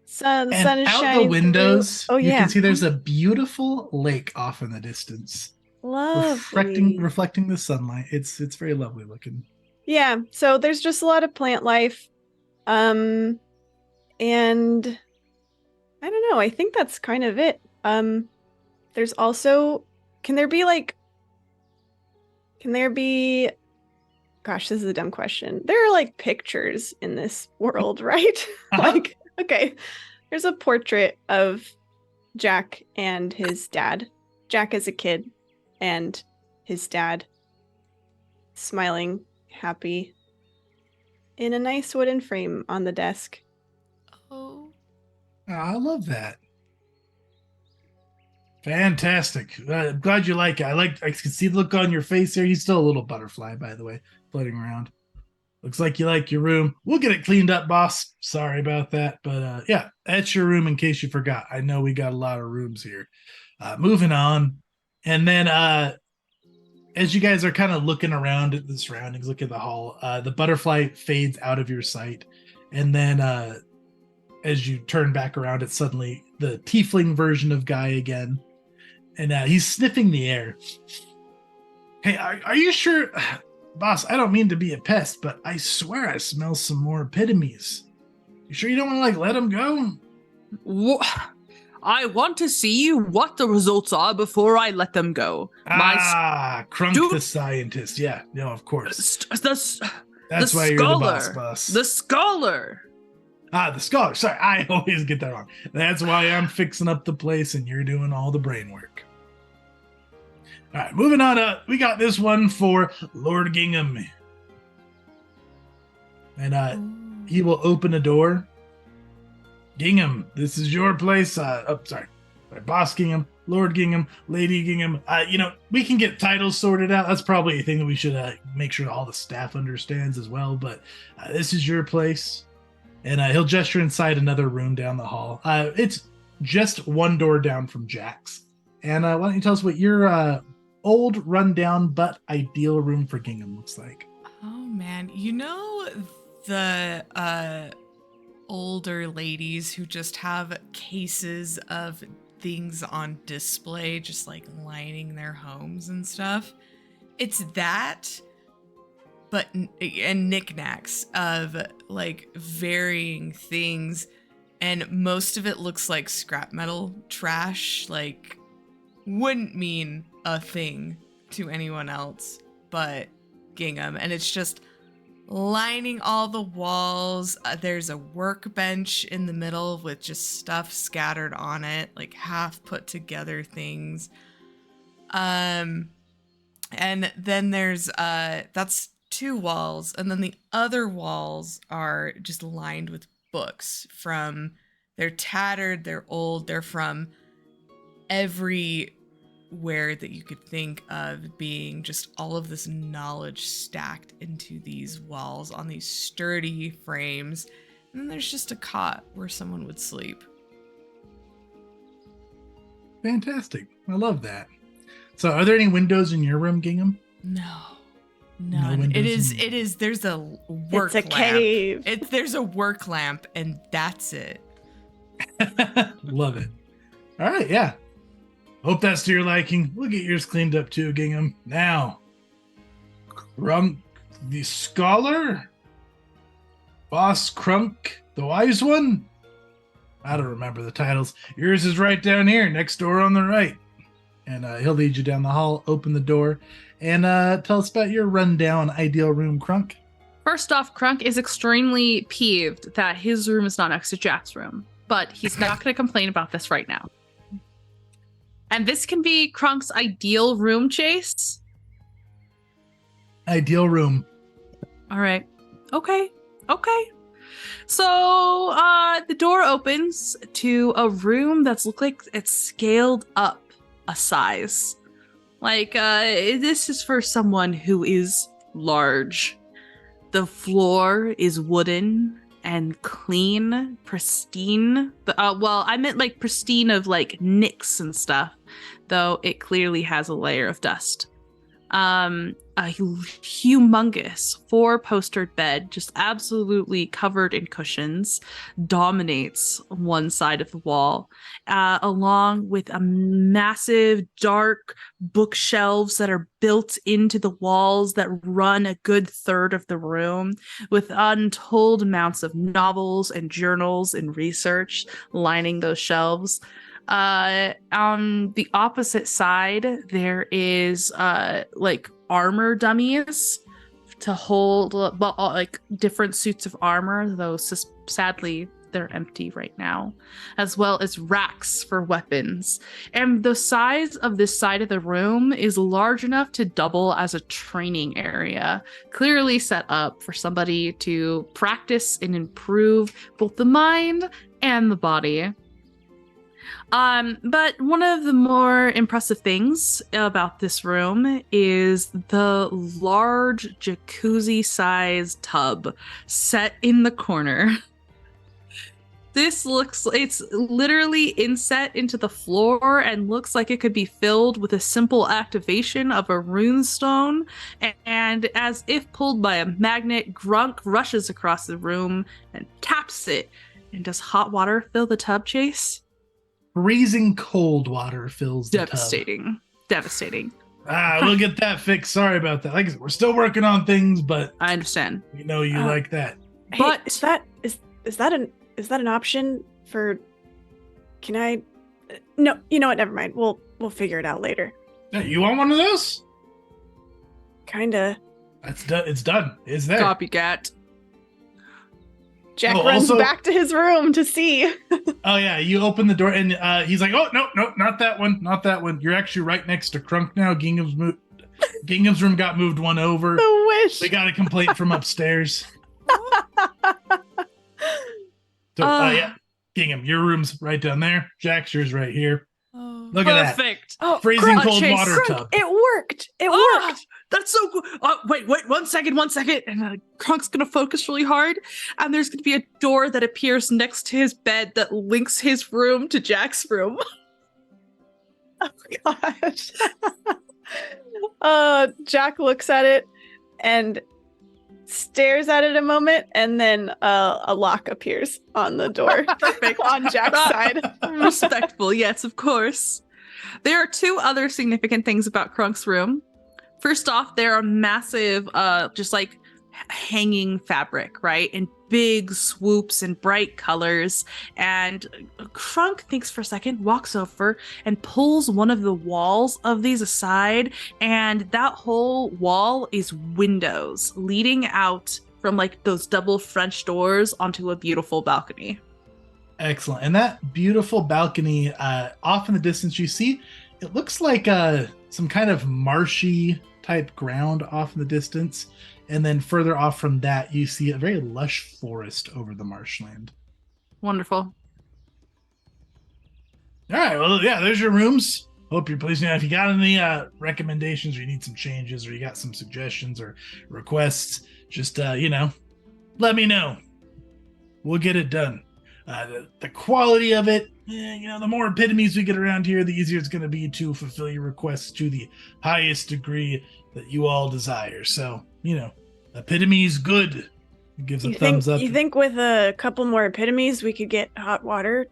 Sun is out shining the windows, through. Oh, you yeah. can see there's a beautiful lake off in the distance. Lovely. Reflecting the sunlight. It's very lovely looking. Yeah, so there's just a lot of plant life. And I don't know, I think that's kind of it. There's also can there be gosh, this is a dumb question. There are like pictures in this world, right? Like, okay. There's a portrait of Jack and his dad. Jack as a kid and his dad smiling, happy, in a nice wooden frame on the desk. Oh. I love that. Fantastic. I'm glad you like it. I can see the look on your face here. He's still a little butterfly, by the way, floating around. Looks like you like your room. We'll get it cleaned up, boss. Sorry about that. But yeah, that's your room in case you forgot. I know we got a lot of rooms here. Moving on. And then as you guys are kind of looking around at the surroundings, look at the hall, the butterfly fades out of your sight. And then as you turn back around, it's suddenly the tiefling version of Guy again. And he's sniffing the air. Hey, are you sure? Boss, I don't mean to be a pest, but I swear I smell some more epitomes. You sure you don't want to let them go? I want to see what the results are before I let them go. Crunk the scientist. Yeah, no, of course. That's why you're the boss. The scholar. The scholar. Sorry, I always get that wrong. That's why I'm fixing up the place and you're doing all the brain work. All right, moving on up. We got this one for Lord Gingham. And he will open a door. Gingham, this is your place. Sorry. Boss Gingham, Lord Gingham, Lady Gingham. We can get titles sorted out. That's probably a thing that we should make sure all the staff understands as well. But this is your place. And he'll gesture inside another room down the hall. It's just one door down from Jack's. And why don't you tell us what your old, rundown, but ideal room for Gingham looks like? Oh, man. The older ladies who just have cases of things on display, just like lining their homes and stuff. It's that, and knickknacks of like varying things, and most of it looks like scrap metal trash, like wouldn't mean a thing to anyone else but Gingham. And it's just lining all the walls. There's a workbench in the middle with just stuff scattered on it, like half put together things. And then there's that's 2 walls, and then the other walls are just lined with books. They're tattered, they're old, they're from everywhere that you could think of being just all of this knowledge stacked into these walls on these sturdy frames. And then there's just a cot where someone would sleep. Fantastic. I love that. So are there any windows in your room, Gingham? No. No None. windows There's a work It's a lamp. cave. There's a work lamp and that's it. Love it. All right, yeah. Hope that's to your liking. We'll get yours cleaned up too, Gingham. Now, Crunk the Scholar? Boss Crunk the Wise One? I don't remember the titles. Yours is right down here, next door on the right. And he'll lead you down the hall, open the door, and tell us about your rundown ideal room, Crunk. First off, Crunk is extremely peeved that his room is not next to Jack's room, but he's not going to complain about this right now. And this can be Crunk's ideal room, Chase. Ideal room. All right. Okay. So the door opens to a room that's looked like it's scaled up a size. Like this is for someone who is large. The floor is wooden and clean, pristine. Well, I meant like pristine of like nicks and stuff, though it clearly has a layer of dust. A humongous 4-postered bed, just absolutely covered in cushions, dominates one side of the wall, along with a massive dark bookshelves that are built into the walls that run a good third of the room, with untold amounts of novels and journals and research lining those shelves. On the opposite side, there is like armor dummies to hold like different suits of armor, though sadly they're empty right now, as well as racks for weapons. And the size of this side of the room is large enough to double as a training area, clearly set up for somebody to practice and improve both the mind and the body. But one of the more impressive things about this room is the large jacuzzi-sized tub set in the corner. It's literally inset into the floor and looks like it could be filled with a simple activation of a runestone. And as if pulled by a magnet, Grunk rushes across the room and taps it. And does hot water fill the tub, Chase? Freezing cold water fills the tub. Devastating. We'll get that fixed. Sorry about that. Like I said, we're still working on things, but I understand. we know you like that. Hey, But is that an option for? Can I? No, you know what? Never mind. We'll figure it out later. Yeah, you want one of those? Kinda. That's done. It's done. It's there. Copycat. Jack runs also- back to his room to see. Oh yeah, you open the door and he's like, "Oh no, not that one, not that one. You're actually right next to Crunk now. Gingham's room got moved one over. The wish. We got a complaint from upstairs. So yeah, Gingham, your room's right down there. Jack's yours right here. Oh. Look at that. Perfect. Oh, Freezing Crunk, cold Chase, water Crunk, tub. it worked. It worked. That's so cool. Wait, 1 second. And Crunk's gonna focus really hard, and there's gonna be a door that appears next to his bed that links his room to Jack's room. Oh gosh. Jack looks at it and stares at it a moment, and then a lock appears on the door. Perfect. On Jack's side. Respectful, yes, of course. There are 2 other significant things about Crunk's room. First off, there are massive, just like hanging fabric, right? In big swoops and bright colors. And Crunk thinks for a second, walks over and pulls one of the walls of these aside. And that whole wall is windows leading out from like those double French doors onto a beautiful balcony. Excellent. And that beautiful balcony, off in the distance, you see, it looks like some kind of marshy type ground off in the distance. And then further off from that, you see a very lush forest over the marshland. Wonderful. All right, well, yeah, there's your rooms. Hope you're pleased. If you got any recommendations, or you need some changes, or you got some suggestions or requests, just let me know. We'll get it done. The quality of it, the more epitomes we get around here, the easier it's going to be to fulfill your requests to the highest degree that you all desire. So, epitome's good. It gives a thumbs up. You think with a couple more epitomes we could get hot water?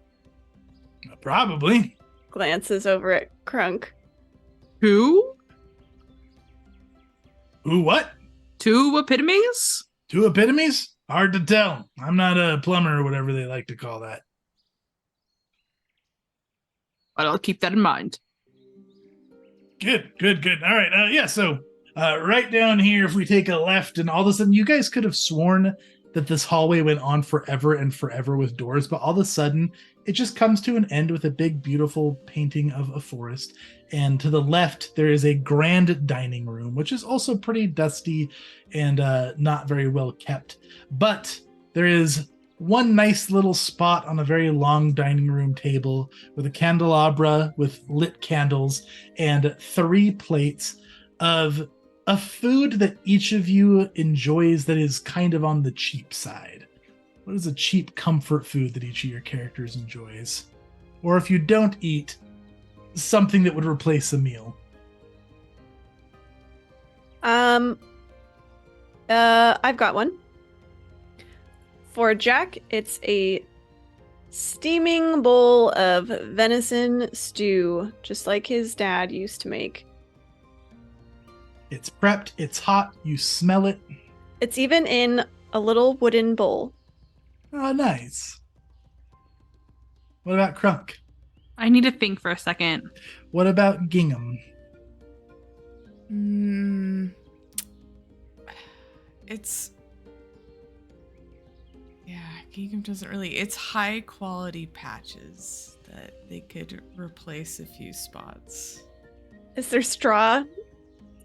Probably. Glances over at Crunk. Who? Who, what? 2 epitomes? 2 epitomes? Hard to tell. I'm not a plumber or whatever they like to call that. But I'll keep that in mind. Good. All right. So right down here, if we take a left, and all of a sudden, you guys could have sworn that this hallway went on forever and forever with doors, but all of a sudden, it just comes to an end with a big, beautiful painting of a forest. And to the left, there is a grand dining room, which is also pretty dusty and not very well kept. But there is one nice little spot on a very long dining room table with a candelabra with lit candles and 3 plates of a food that each of you enjoys that is kind of on the cheap side. What is a cheap comfort food that each of your characters enjoys? Or if you don't eat, something that would replace a meal. I've got one. For Jack, it's a steaming bowl of venison stew, just like his dad used to make. It's prepped, it's hot, you smell it. It's even in a little wooden bowl. Oh, nice. What about Crunk? I need to think for a second. What about Gingham? Gingham doesn't really. It's high quality patches that they could replace a few spots. Is there straw?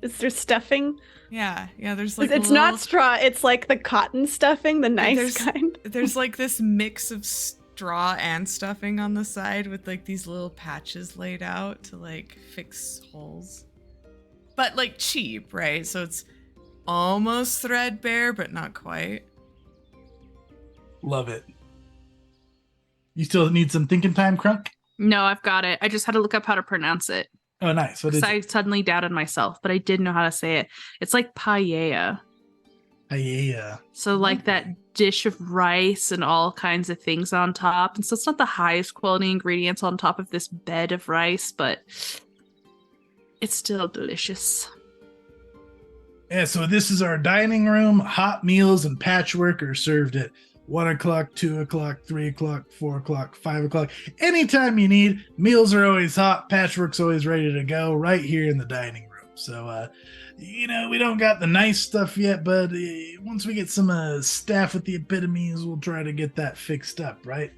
Is there stuffing? Yeah. There's like it's not straw. It's like the cotton stuffing, the nice kind. There's like this mix of straw and stuffing on the side with like these little patches laid out to like fix holes. But like cheap, right? So it's almost threadbare, but not quite. Love it. You still need some thinking time, Crunk? No, I've got it. I just had to look up how to pronounce it. Oh, nice. What is I it? suddenly doubted myself, but I did know how to say it. It's like paella. Paella. So like that dish of rice and all kinds of things on top. And so it's not the highest quality ingredients on top of this bed of rice, but it's still delicious. Yeah, so this is our dining room. Hot meals and patchwork are served at 1 o'clock, 2 o'clock, 3 o'clock, 4 o'clock, 5 o'clock. Anytime you need, meals are always hot, patchwork's always ready to go right here in the dining room. So, we don't got the nice stuff yet, but once we get some staff with the epitomes, we'll try to get that fixed up, right?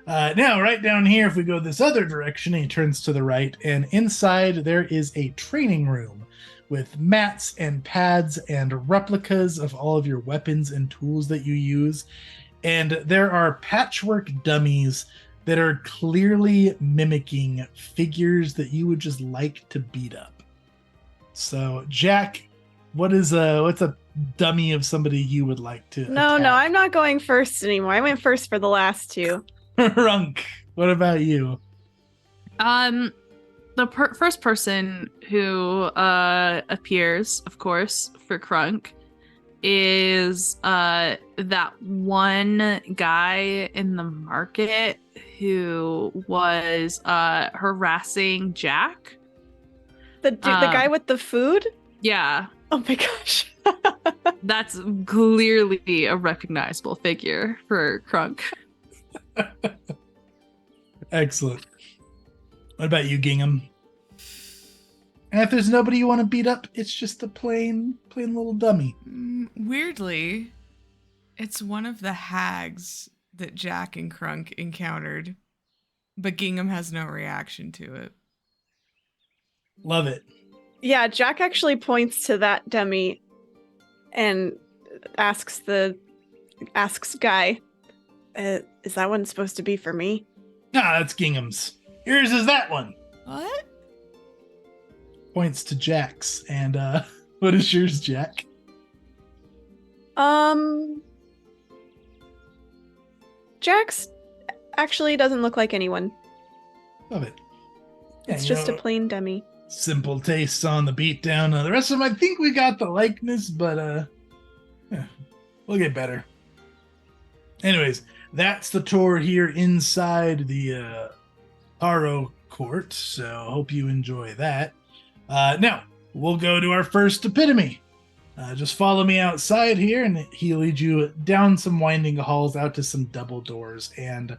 Now, right down here, if we go this other direction, he turns to the right, and inside there is a training room with mats and pads and replicas of all of your weapons and tools that you use. And there are patchwork dummies that are clearly mimicking figures that you would just like to beat up. So, Jack, what's a dummy of somebody you would like to No, attack? I'm not going first anymore. I went first for the last 2. Runk, what about you? The first person who appears, of course, for Crunk is that one guy in the market who was harassing Jack. The guy with the food? Yeah. Oh my gosh. That's clearly a recognizable figure for Crunk. Excellent. What about you, Gingham? And if there's nobody you want to beat up, it's just a plain little dummy. Weirdly, it's one of the hags that Jack and Crunk encountered, but Gingham has no reaction to it. Love it. Yeah, Jack actually points to that dummy and asks Guy, is that one supposed to be for me? Ah, that's Gingham's. Yours is that one. What? Points to Jack's. And what is yours, Jack? Jax actually doesn't look like anyone. Love it. It's just a plain dummy. Simple tastes on the beatdown. The rest of them, I think we got the likeness, but we'll get better. Anyways, that's the tour here inside the Harrow court, so hope you enjoy that. Now, we'll go to our first epitome. Just follow me outside here, and he'll lead you down some winding halls out to some double doors. And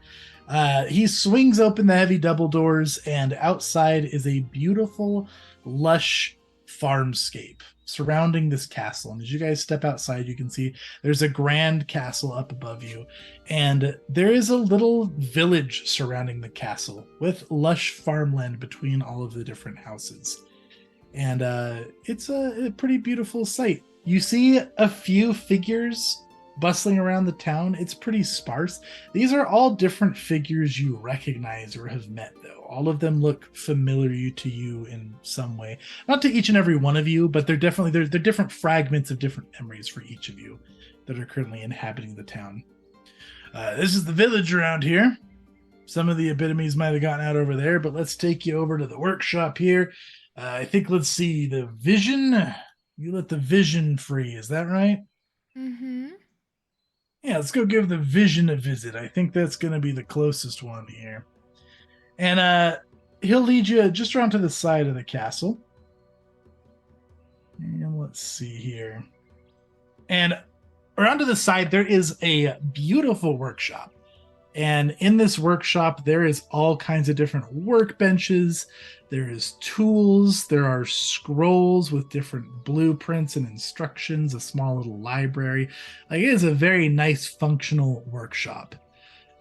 he swings open the heavy double doors, and outside is a beautiful, lush farmscape surrounding this castle. And as you guys step outside, you can see there's a grand castle up above you, and there is a little village surrounding the castle with lush farmland between all of the different houses. And it's a pretty beautiful sight. You see a few figures bustling around the town. It's pretty sparse. These are all different figures you recognize or have met, though. All of them look familiar to you in some way. Not to each and every one of you, but they're different fragments of different memories for each of you that are currently inhabiting the town. This is the village around here. Some of the epitomes might have gotten out over there, but let's take you over to the workshop here. I think, let's see, the vision. You let the vision free, is that right? Mm-hmm. Yeah, let's go give the vision a visit. I think that's going to be the closest one here. And he'll lead you just around to the side of the castle. And let's see here. And around to the side, there is a beautiful workshop. And in this workshop, there is all kinds of different workbenches. There is tools. There are scrolls with different blueprints and instructions, a small little library. Like, it is a very nice, functional workshop.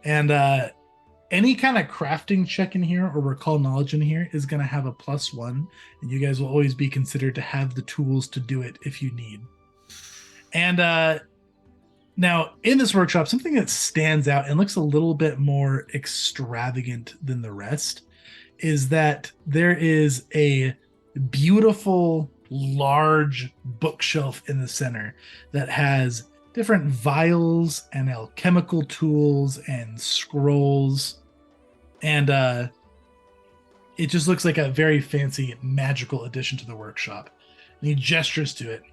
And any kind of crafting check in here or recall knowledge in here is going to have a +1. And you guys will always be considered to have the tools to do it if you need. And now, in this workshop, something that stands out and looks a little bit more extravagant than the rest is that there is a beautiful, large bookshelf in the center that has different vials and alchemical tools and scrolls. And it just looks like a very fancy, magical addition to the workshop. And he gestures to it.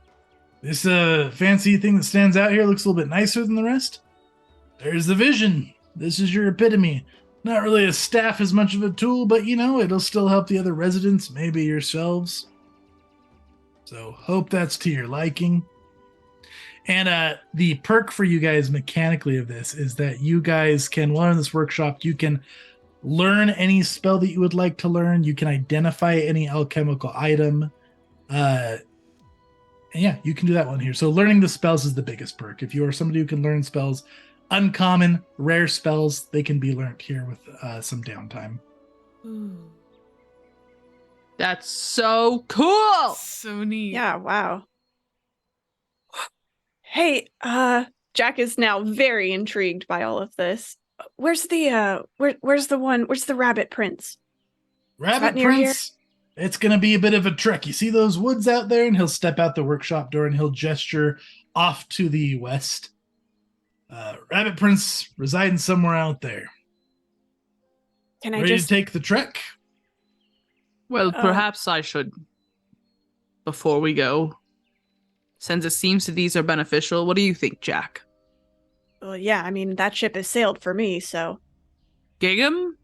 This fancy thing that stands out here looks a little bit nicer than the rest. There's the vision. This is your epitome. Not really a staff as much of a tool, but it'll still help the other residents, maybe yourselves. So hope that's to your liking. And the perk for you guys mechanically of this is that you guys can, while in this workshop, you can learn any spell that you would like to learn. You can identify any alchemical item. And yeah, you can do that one here. So learning the spells is the biggest perk. If you are somebody who can learn spells, uncommon, rare spells, they can be learned here with some downtime. Ooh. That's so cool. So neat. Yeah, wow. Hey, Jack is now very intrigued by all of this. Where's the where's the rabbit prince? Rabbit prince? It's going to be a bit of a trek. You see those woods out there? And he'll step out the workshop door and he'll gesture off to the west. Rabbit Prince residing somewhere out there. Can I Ready just to take the trek? Well, perhaps I should, before we go, since it seems that these are beneficial. What do you think, Jack? Well, yeah, I mean, that ship has sailed for me, so... Gingham?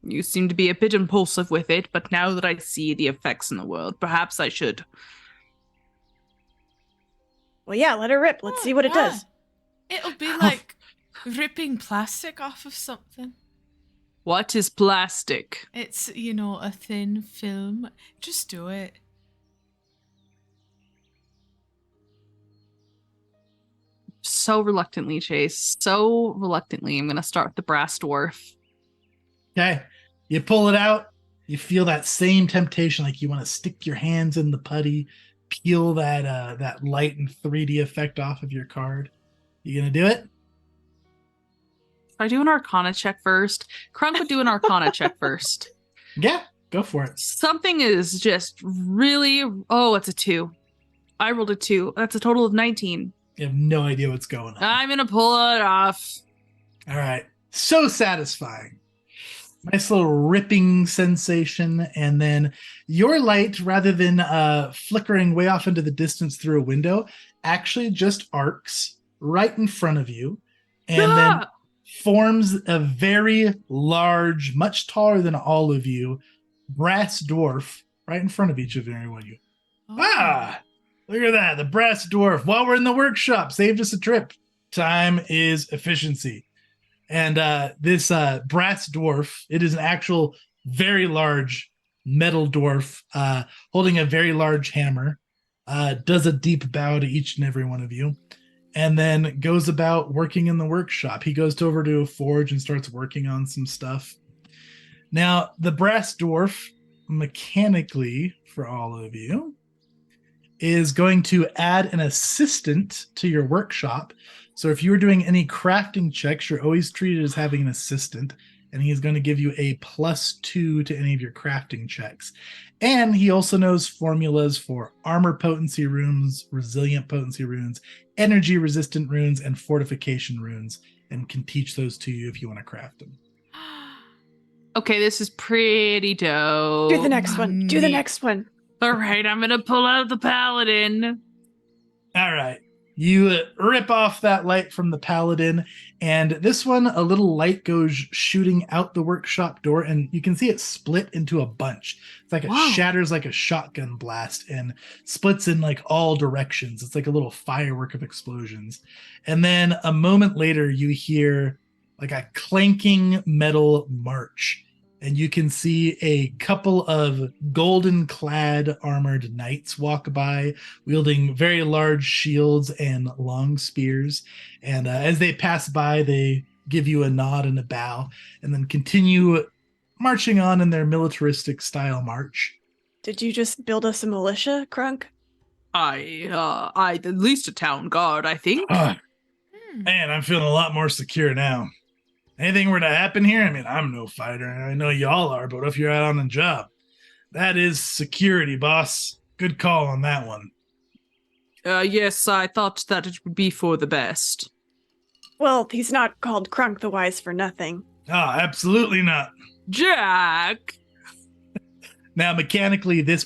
You seem to be a bit impulsive with it, but now that I see the effects in the world, perhaps I should. Well, yeah, let her rip. Let's see what it does. It'll be like ripping plastic off of something. What is plastic? It's, a thin film. Just do it. So reluctantly, Chase. So reluctantly. I'm going to start with the brass dwarf. Okay. You pull it out. You feel that same temptation, like you want to stick your hands in the putty, peel that light and 3D effect off of your card. You going to do it? Should I do an Arcana check first? Crunk would do an Arcana check first. Yeah, go for it. Something is just really... Oh, it's a 2. I rolled a 2. That's a total of 19. You have no idea what's going on. I'm going to pull it off. All right. So satisfying. Nice little ripping sensation. And then your light, rather than flickering way off into the distance through a window, actually just arcs right in front of you and then forms a very large, much taller than all of you, brass dwarf right in front of each of every one of you. Oh. Ah, look at that. The brass dwarf, while we're in the workshop, saved us a trip. Time is efficiency. And this brass dwarf, it is an actual very large metal dwarf holding a very large hammer, does a deep bow to each and every one of you, and then goes about working in the workshop. He goes over to a forge and starts working on some stuff. Now, the brass dwarf, mechanically, for all of you, is going to add an assistant to your workshop. So if you were doing any crafting checks, you're always treated as having an assistant, and he's going to give you a +2 to any of your crafting checks. And he also knows formulas for armor potency runes, resilient potency runes, energy resistant runes, and fortification runes, and can teach those to you if you want to craft them. Okay, this is pretty dope. Do the next one. Do the Neat. next one. All right, I'm going to pull out the paladin. All right. You rip off that light from the paladin, and this one, a little light goes shooting out the workshop door, and you can see it split into a bunch. It's like it shatters like a shotgun blast and splits in like all directions. It's like a little firework of explosions. And then a moment later, you hear like a clanking metal march, and you can see a couple of golden clad armored knights walk by, wielding very large shields and long spears. And as they pass by, they give you a nod and a bow, and then continue marching on in their militaristic style march. Did you just build us a militia, Crunk? I at least a town guard, I think. Man, I'm feeling a lot more secure now. Anything were to happen here, I mean, I'm no fighter, and I know y'all are, but if you're out on the job, that is security, boss. Good call on that one. Yes, I thought that it would be for the best. Well, he's not called Crunk the Wise for nothing. Ah, absolutely not. Jack! Now, mechanically, this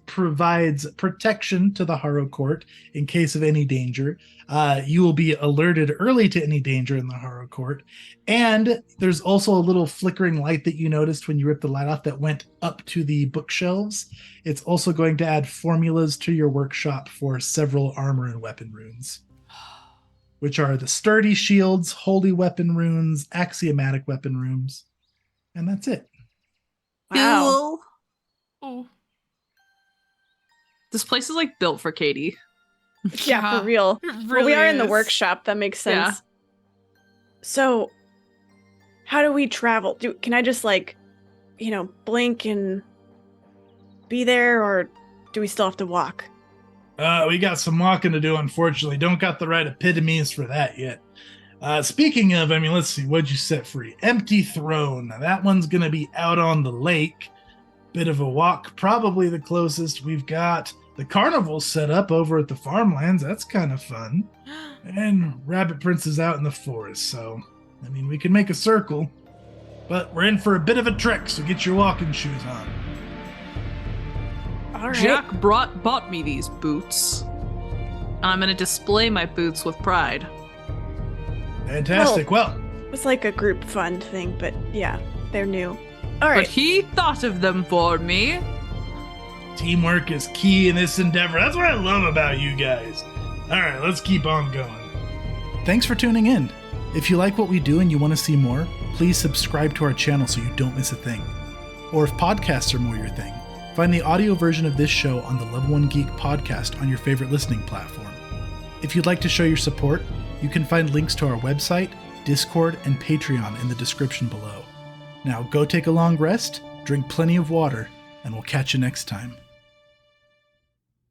provides protection to the Harrow Court in case of any danger. You will be alerted early to any danger in the Harrow Court. And there's also a little flickering light that you noticed when you ripped the light off that went up to the bookshelves. It's also going to add formulas to your workshop for several armor and weapon runes, which are the sturdy shields, holy weapon runes, axiomatic weapon runes. And that's it. Wow. Oh. This place is like built for Katie. Yeah, for real. It Well, we are in the is. workshop. That makes sense. Yeah. So, how do we travel? Can I just blink and be there, or do we still have to walk? We got some walking to do, unfortunately. Don't got the right epitomes for that yet. Speaking of, let's see, what'd you set free? Empty Throne. Now, that one's going to be out on the lake. Bit of a walk, probably the closest. We've got the carnival set up over at the farmlands. That's kind of fun. And Rabbit Prince is out in the forest, so, we can make a circle. But we're in for a bit of a trek, so get your walking shoes on. All right. Jack bought me these boots. I'm going to display my boots with pride. Fantastic. Well, It was like a group fund thing, but yeah, they're new. All right. But he thought of them for me. teamwork is key in this endeavor. That's what I love about you guys. All right, let's keep on going. Thanks for tuning in. If you like what we do and you want to see more, please subscribe to our channel so you don't miss a thing. Or if podcasts are more your thing, find the audio version of this show on the Level 1 Geek podcast on your favorite listening platform. If you'd like to show your support, you can find links to our website, Discord, and Patreon in the description below. Now go take a long rest, drink plenty of water, and we'll catch you next time.